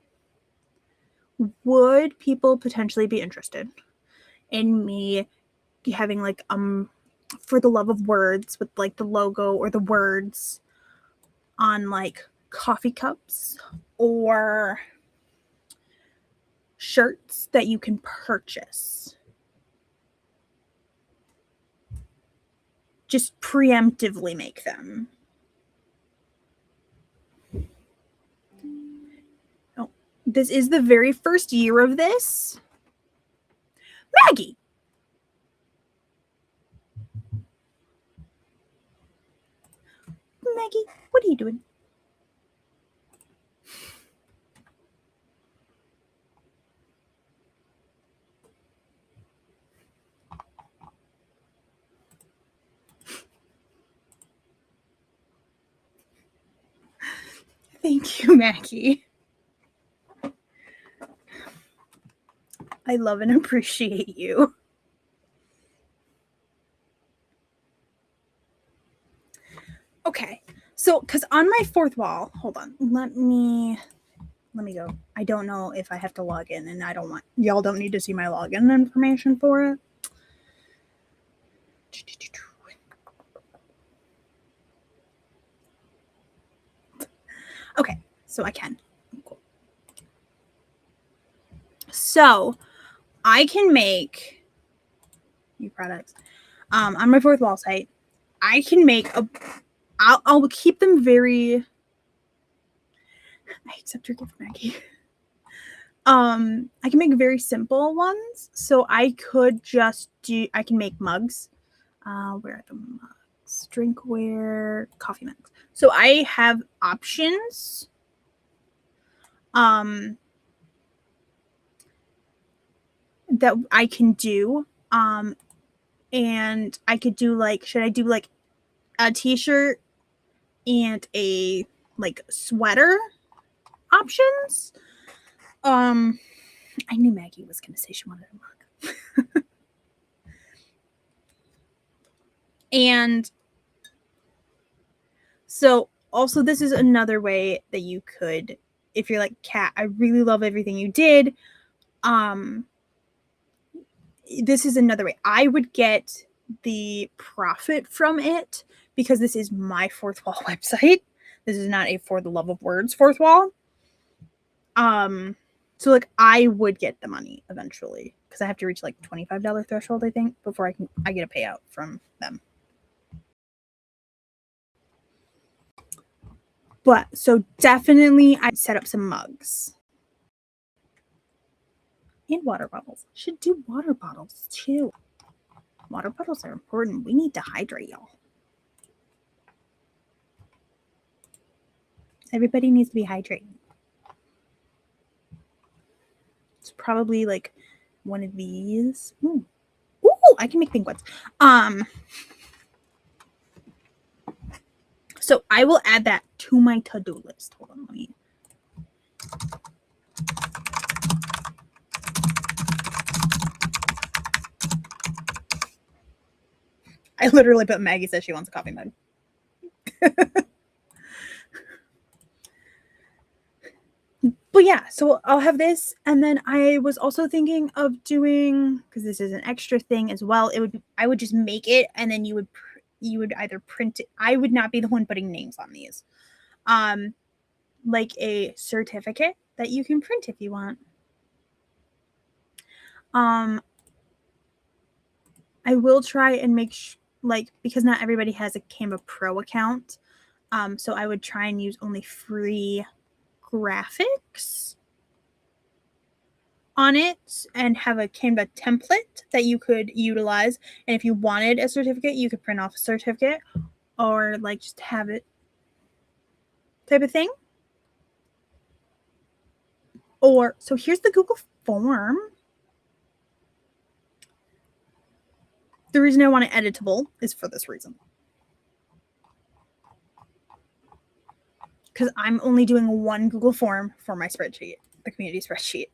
would people potentially be interested in me having like, for the love of words, with like the logo or the words on like coffee cups or shirts that you can purchase? Just preemptively make them. Oh, this is the very first year of this. Maggie! Maggie, what are you doing? Thank you, Maggie. I love and appreciate you. Okay, so because on my fourth wall, hold on, let me go. I don't know if I have to log in, and y'all don't need to see my login information for it. Okay, so I can. Cool. So I can make new products on my fourth wall site. I can make I'll keep them very. I accept your gift, Maggie. I can make very simple ones. So I could just I can make mugs. Where are the mugs? Drinkware, coffee mugs. So I have options. That I can do. And I could do like, should I do like a t-shirt and a like sweater options? I knew Maggie was gonna say she wanted a mug. And so also, this is another way that you could, if you're like, Kat, I really love everything you did. This is another way. I would get the profit from it, because this is my fourth wall website. This is not a For the Love of Words fourth wall. So like I would get the money eventually, because I have to reach like $25 threshold, I think, before I get a payout from them. But so definitely I'd set up some mugs. And water bottles. Should do water bottles too. Water bottles are important. We need to hydrate, y'all. Everybody needs to be hydrated. It's probably like one of these. Ooh, I can make pink ones. So I will add that to my to-do list. Hold on, let me. I literally put Maggie says she wants a coffee mug. But yeah, so I'll have this, and then I was also thinking of doing, because this is an extra thing as well, I would just make it, and then you would either print it. I would not be the one putting names on these. Like a certificate that you can print if you want. I will try and make because not everybody has a Canva Pro account. So I would try and use only free graphics on it and have a Canva template that you could utilize. And if you wanted a certificate, you could print off a certificate or like just have it type of thing. Or, so here's the Google form. The reason I want it editable is for this reason. Because I'm only doing one Google form for my spreadsheet, the community spreadsheet.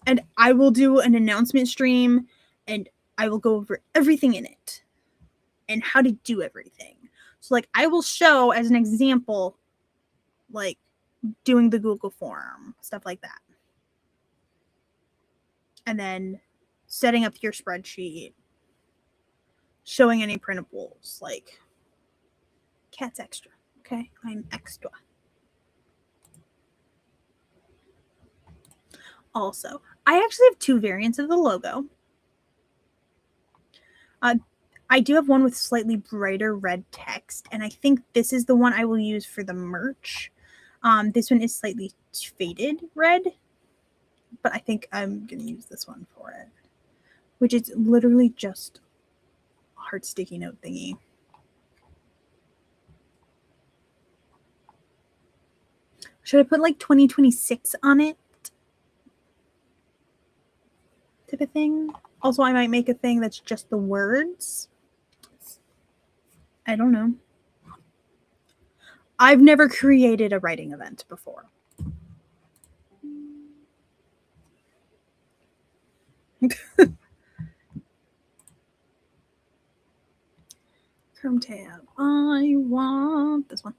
And I will do an announcement stream and I will go over everything in it and how to do everything. So like I will show as an example, like doing the Google form, stuff like that. And then setting up your spreadsheet, showing any printables, like Kat's extra. Okay, I'm extra. Also, I actually have two variants of the logo. I do have one with slightly brighter red text, and I think this is the one I will use for the merch. This one is slightly faded red, but I think I'm going to use this one for it, which is literally just a heart sticky note thingy. Should I put like 2026 on it? Type of thing. Also, I might make a thing that's just the words. I don't know. I've never created a writing event before. Chrome tab. I want this one.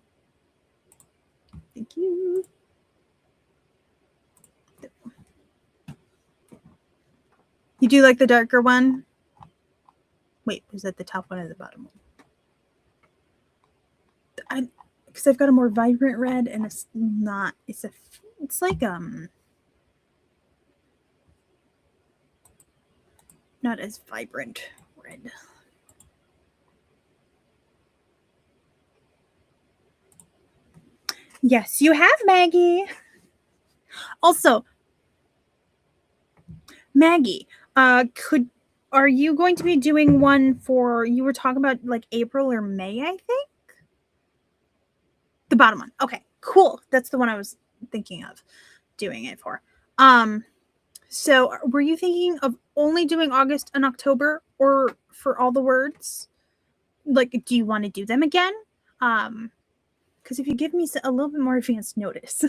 Thank you. You do like the darker one? Wait, was that the top one or the bottom one? Because I've got a more vibrant red and it's not, it's like, not as vibrant red. Yes, you have, Maggie. Also, Maggie, are you going to be doing one for, you were talking about like April or May, I think? The bottom one. Okay, cool. That's the one I was thinking of doing it for. So were you thinking of only doing August and October or for all the words? Like, do you want to do them again? Because if you give me a little bit more advance notice,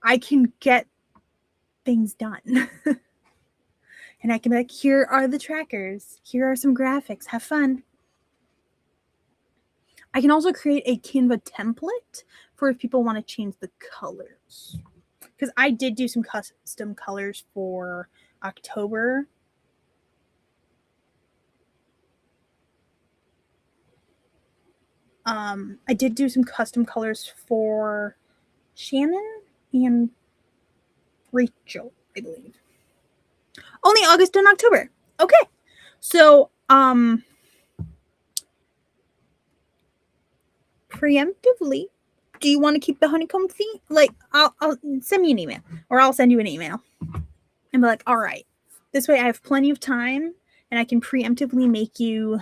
I can get things done. And I can be like, here are the trackers. Here are some graphics. Have fun. I can also create a Canva template for if people want to change the colors. Because I did do some custom colors for October. I did do some custom colors for Shannon and Rachel, I believe. Only August and October. Okay. So, preemptively, do you want to keep the honeycomb fee? Like, I'll send me an email, or I'll send you an email and be like, all right, this way I have plenty of time and I can preemptively make you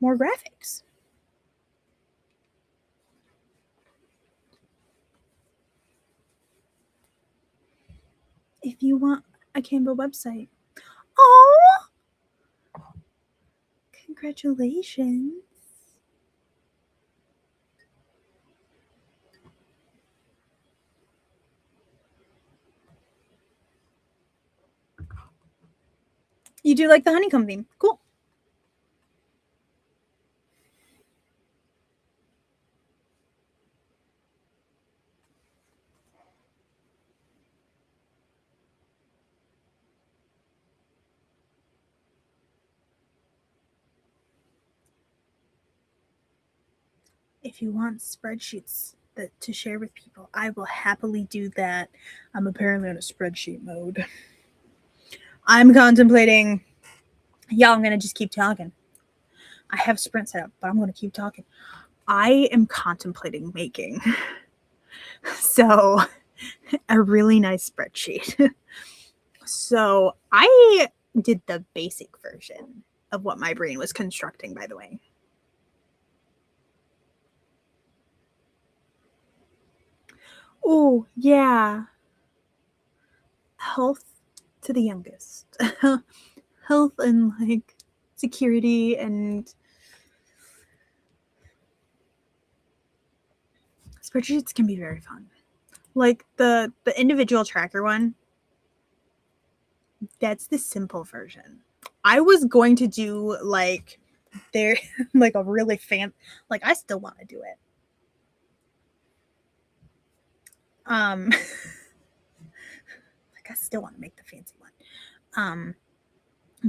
more graphics. If you want a Canva website. Oh, congratulations. You do like the honeycomb theme. Cool. If you want spreadsheets to share with people, I will happily do that. I'm apparently on a spreadsheet mode. I'm contemplating. Yeah, I'm gonna just keep talking. I have Sprint set up, but I'm gonna keep talking. I am contemplating making so a really nice spreadsheet. So I did the basic version of what my brain was constructing, by the way. Oh, yeah. Health to the youngest. Health and like security and spreadsheets can be very fun. Like the individual tracker one, that's the simple version. I was going to do like there like a really like I still want to do it. Like I still want to make the fancy one.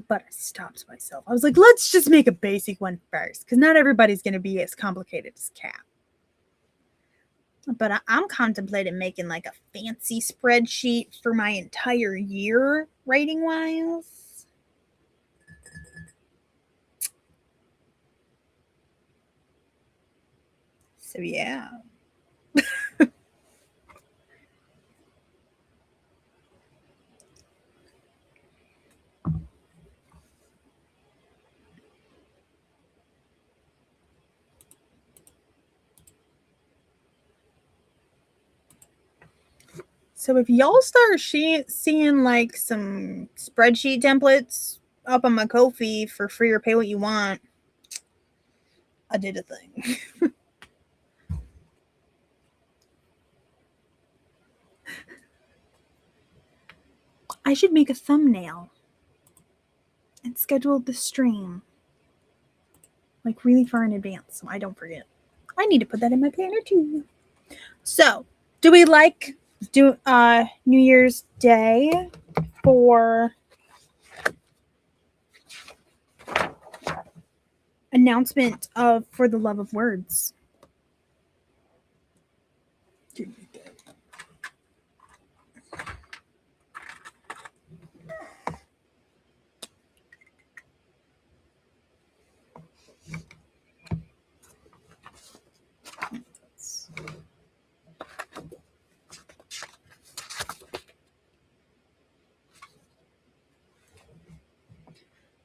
But I stopped myself. I was like, let's just make a basic one first, because not everybody's going to be as complicated as Kat. But I'm contemplating making like a fancy spreadsheet for my entire year, writing wise. So yeah. So if y'all start seeing like some spreadsheet templates up on my Ko-fi for free or pay what you want, I did a thing. I should make a thumbnail and schedule the stream like really far in advance so I don't forget. I need to put that in my planner too. So, do we like do New Year's Day for announcement of For the Love of Words?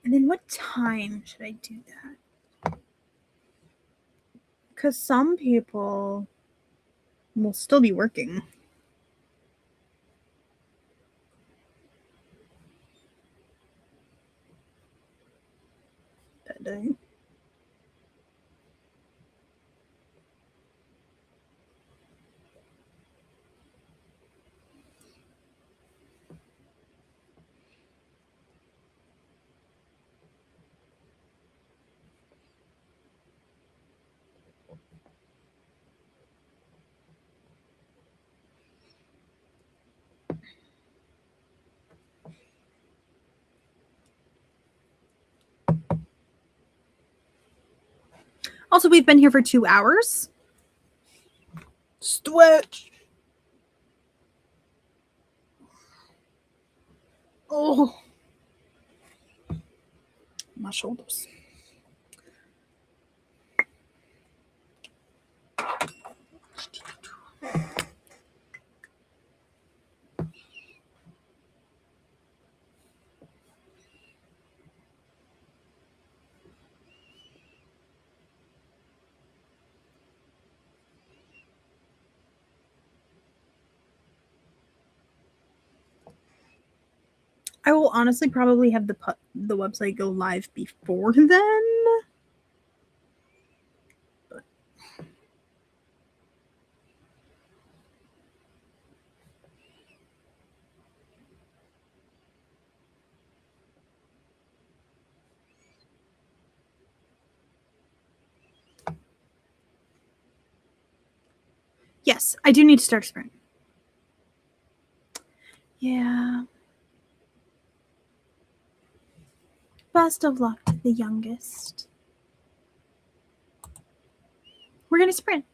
And then what time should I do that? Because some people will still be working that day. Also, we've been here for 2 hours. Stretch. Oh, my shoulders. I will honestly probably have the website go live before then. Yes, I do need to start sprint. Yeah. Best of luck to the youngest. We're going to sprint.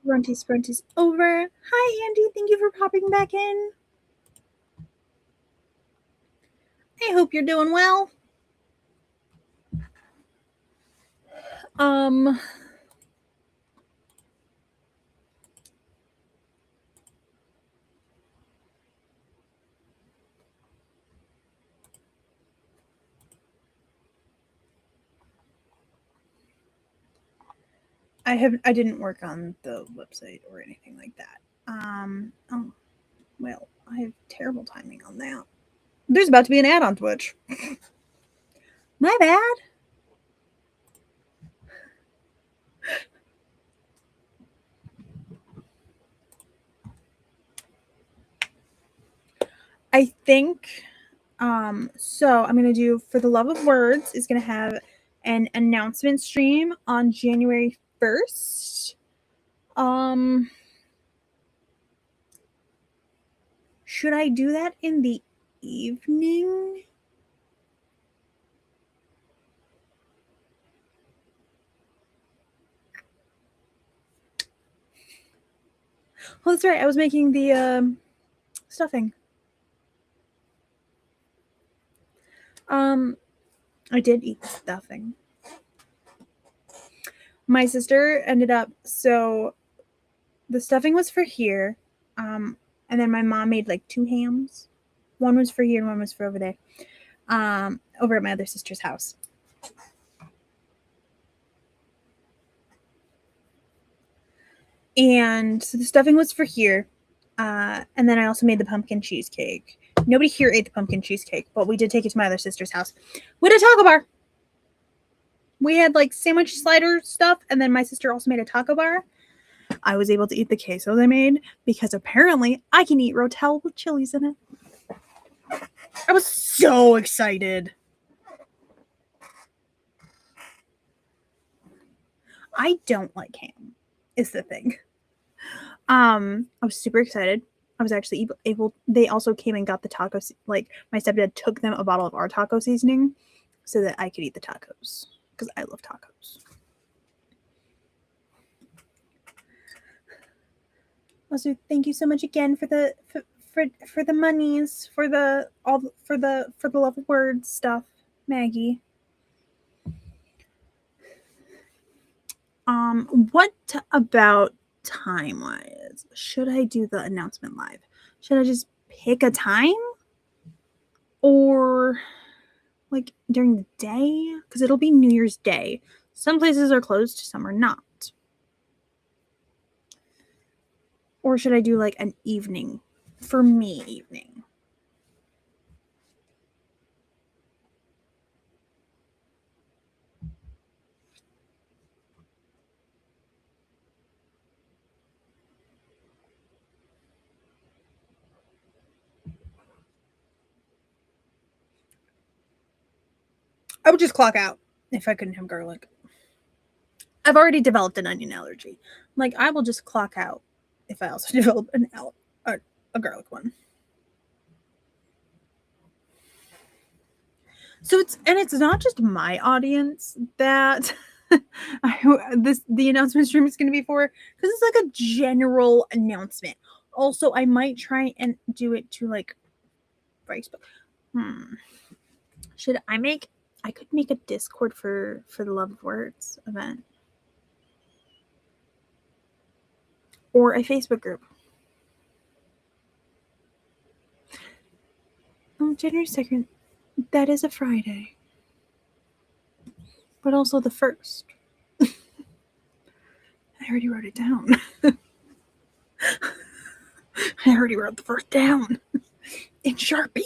Runty Sprunty's over. Hi, Andy. Thank you for popping back in. I hope you're doing well. I didn't work on the website or anything like that. Oh, well, I have terrible timing on that. There's about to be an ad on Twitch. My bad. I think so I'm gonna do For the Love of Words is gonna have an announcement stream on January 1st. Should I do that in the evening? Oh, that's right. I was making the stuffing. I did eat the stuffing. My sister ended up, so the stuffing was for here, and then my mom made like 2 hams. One was for here and one was for over there, over at my other sister's house. And so the stuffing was for here, and then I also made the pumpkin cheesecake. Nobody here ate the pumpkin cheesecake, but we did take it to my other sister's house. We had a taco bar. We had like sandwich slider stuff, and then my sister also made a taco bar. I was able to eat the queso they made because apparently I can eat Rotel with chilies in it. I was so excited. I don't like ham, is the thing. I was super excited. I was actually able. They also came and got the tacos. Like my stepdad took them a bottle of our taco seasoning, so that I could eat the tacos because I love tacos. Also, thank you so much again for the for the monies for the for the love of words stuff, Maggie. What about time wise? Should I do the announcement live? Should I just pick a time? Or like during the day? Because it'll be New Year's Day. Some places are closed, some are not. Or should I do like an evening? For me, evening. I would just clock out if I couldn't have garlic. I've already developed an onion allergy. Like, I will just clock out if I also develop a garlic one. So it's not just my audience that the announcement stream is going to be for, because it's like a general announcement. Also, I might try and do it to like Facebook. Should I make? I could make a Discord for the Love of Words event, or a Facebook group. Oh, January 2nd. That is a Friday, but also the 1st. I already wrote it down. I already wrote the 1st down in Sharpie.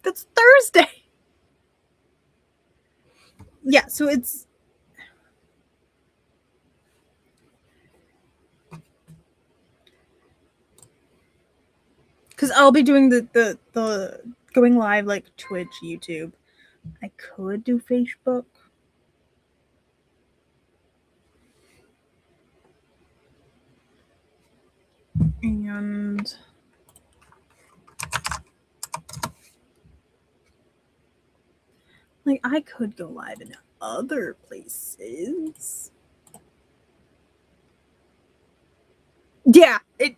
That's Thursday. Yeah, so it's because I'll be doing the going live like Twitch, YouTube. I could do Facebook. And like I could go live in other places. Yeah, I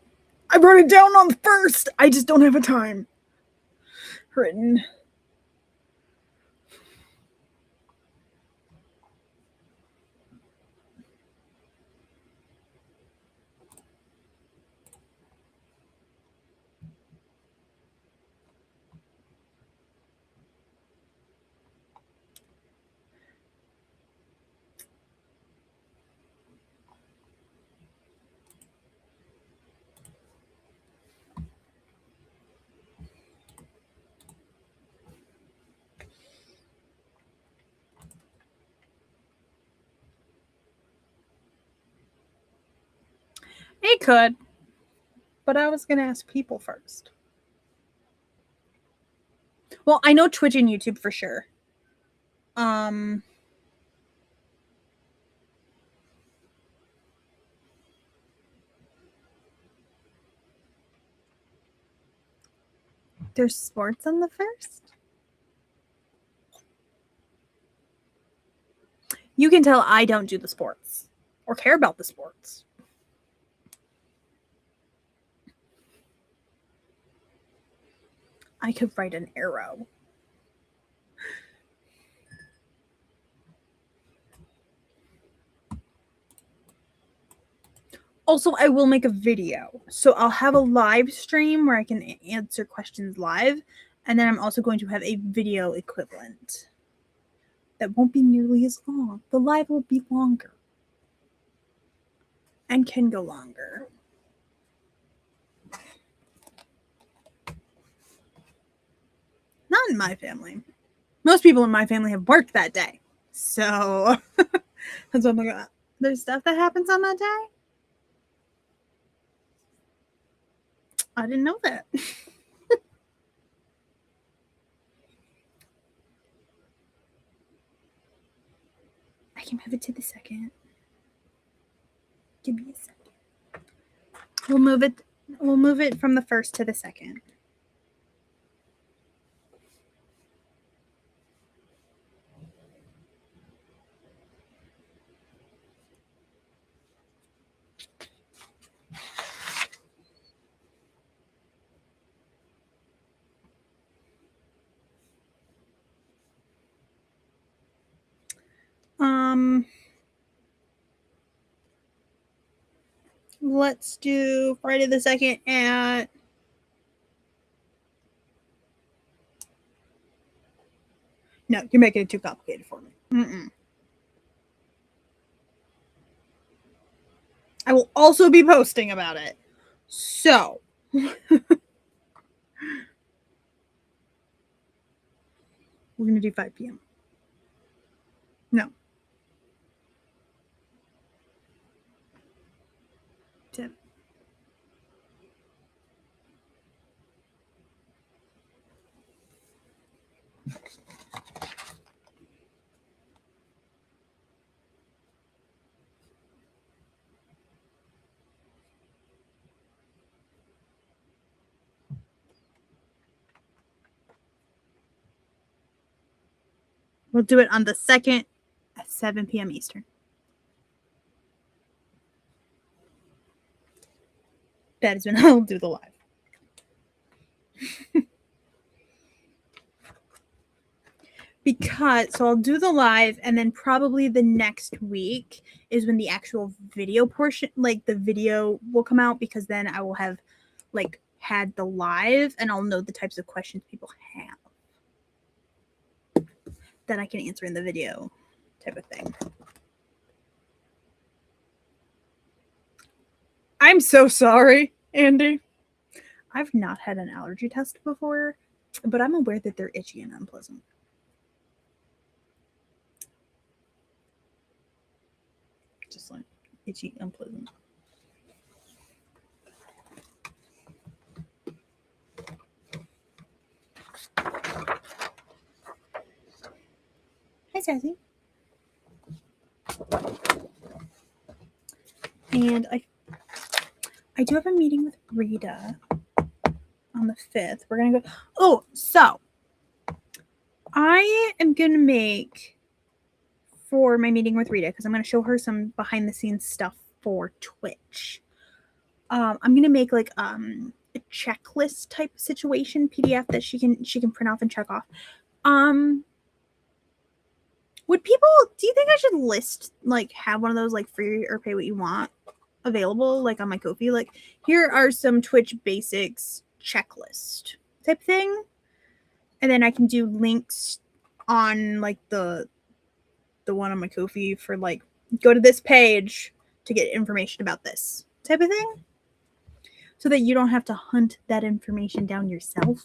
wrote it down on the first. I just don't have a time written. It could, but I was going to ask people first. Well, I know Twitch and YouTube for sure. There's sports on the first? You can tell I don't do the sports or care about the sports. I could write an arrow. Also, I will make a video. So I'll have a live stream where I can answer questions live. And then I'm also going to have a video equivalent that won't be nearly as long. The live will be longer and can go longer. Not in my family. Most people in my family have worked that day. So that's what I'm like, there's stuff that happens on that day? I didn't know that. I can move it to the second. Give me a second. We'll move it from the first to the second. Let's do Friday the 2nd at No, you're making it too complicated for me. Mm-mm. I will also be posting about it. So we're gonna do 5 p.m. No. 10. We'll do it on the 2nd at 7 p.m. Eastern. That is when I'll do the live. So I'll do the live, and then probably the next week is when the actual video portion, like the video will come out, because then I will have like had the live and I'll know the types of questions people have that I can answer in the video type of thing. I'm so sorry, Andy. I've not had an allergy test before, but I'm aware that they're itchy and unpleasant. Just like itchy, unpleasant. Hi, Sassy. And I do have a meeting with Rita on the 5th. We're going to go. Oh, so I am going to make, for my meeting with Rita, because I'm going to show her some behind the scenes stuff for Twitch. I'm gonna make like a checklist type situation PDF that she can print off and check off. Would people, do you think I should list, like, have one of those, like, free or pay what you want available, like, on my Ko-fi? Like, here are some Twitch basics checklist type thing. And then I can do links on, like, the one on my Ko-fi for, like, go to this page to get information about this type of thing. So that you don't have to hunt that information down yourself.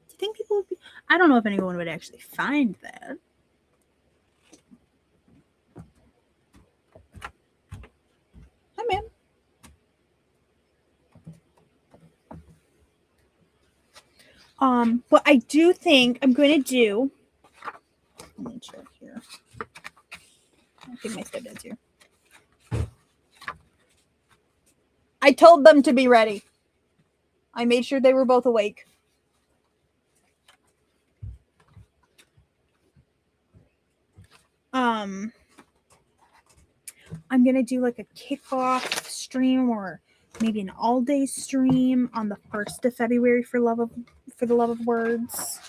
Do you think people would be, I don't know if anyone would actually find that. Hi, ma'am. What I do think I'm going to do, let me check here. I think my stepdad's here. I told them to be ready. I made sure they were both awake. I'm gonna do like a kickoff stream or maybe an all-day stream on the 1st of February for the love of words.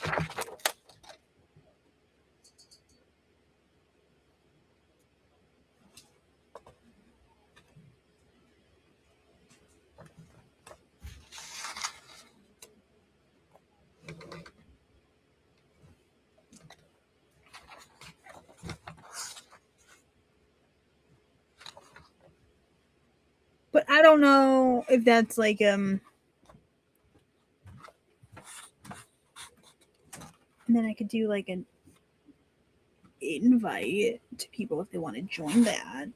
But I don't know if that's like and then I could do like an invite to people if they want to join that.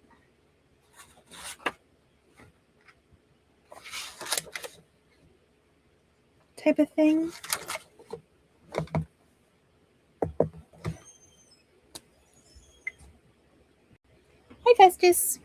Type of thing. Hi, Festus.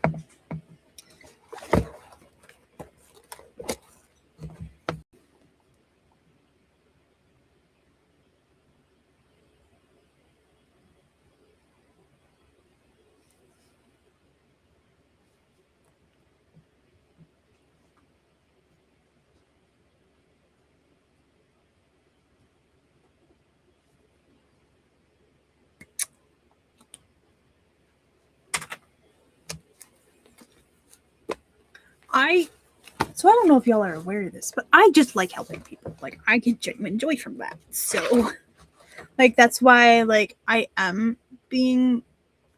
So I don't know if y'all are aware of this, but I just like helping people. Like, I get genuine joy from that. So, like, that's why, like, I am being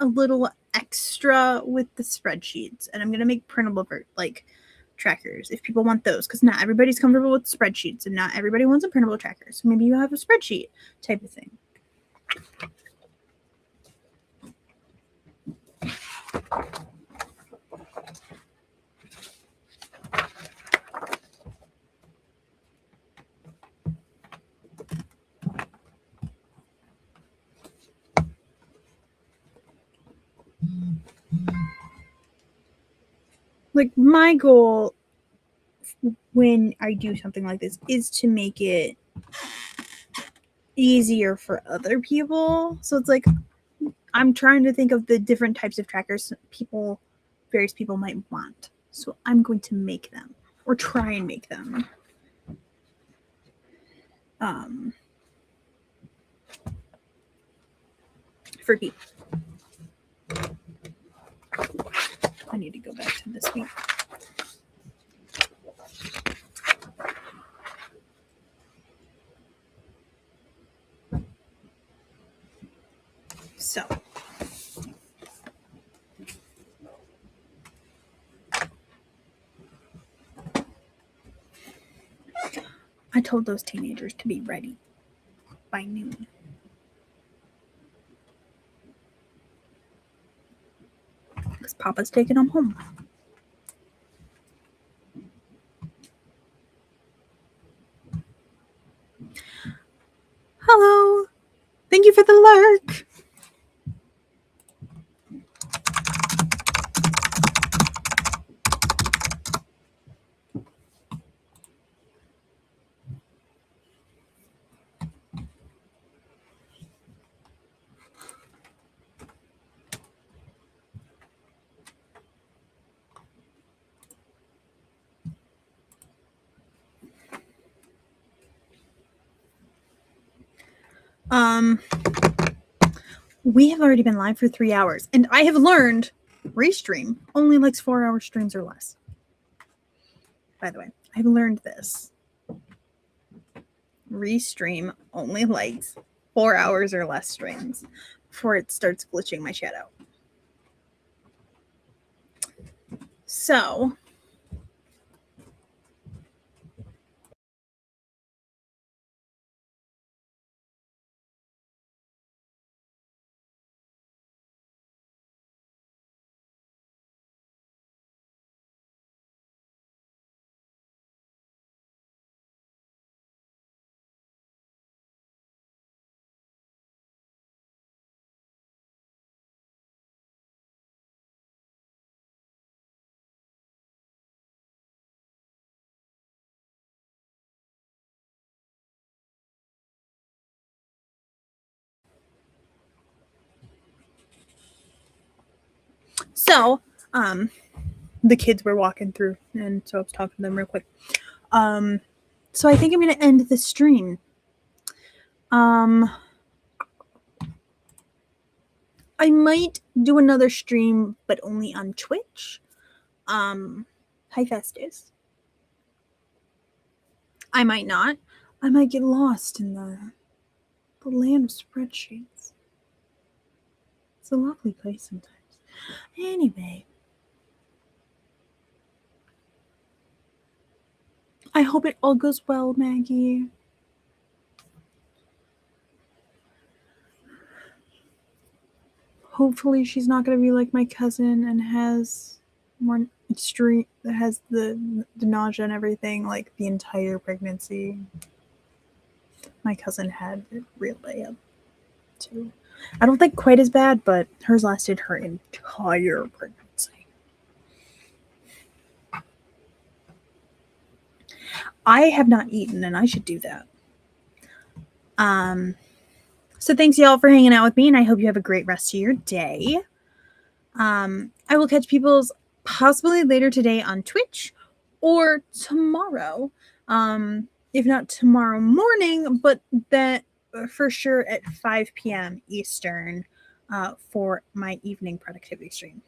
a little extra with the spreadsheets. And I'm going to make printable, like, trackers if people want those. Because not everybody's comfortable with spreadsheets. And not everybody wants a printable tracker. So maybe you have a spreadsheet type of thing. Like, my goal when I do something like this is to make it easier for other people. So it's like, I'm trying to think of the different types of trackers various people might want. So I'm going to make them or try and make them. For people. I need to go back to this week. So. I told those teenagers to be ready by noon. Because Papa's taking them home. Hello. Thank you for the lurk. We have already been live for 3 hours, and I have learned Restream only likes 4-hour streams or less. By the way, I've learned this. Restream only likes 4 hours or less streams before it starts glitching my chat out. So the kids were walking through, and so I was talking to them real quick. So I think I'm going to end the stream. I might do another stream, but only on Twitch. Hi, Festus. I might not. I might get lost in the land of spreadsheets. It's a lovely place sometimes. Anyway, I hope it all goes well, Maggie. Hopefully she's not going to be like my cousin and has more extreme, that has the nausea and everything like the entire pregnancy. My cousin had it real bad too. I don't think quite as bad, but hers lasted her entire pregnancy. I have not eaten, and I should do that. So thanks y'all for hanging out with me, and I hope you have a great rest of your day. I will catch people's possibly later today on Twitch or tomorrow. If not tomorrow morning, but that for sure at 5 p.m. Eastern for my evening productivity stream.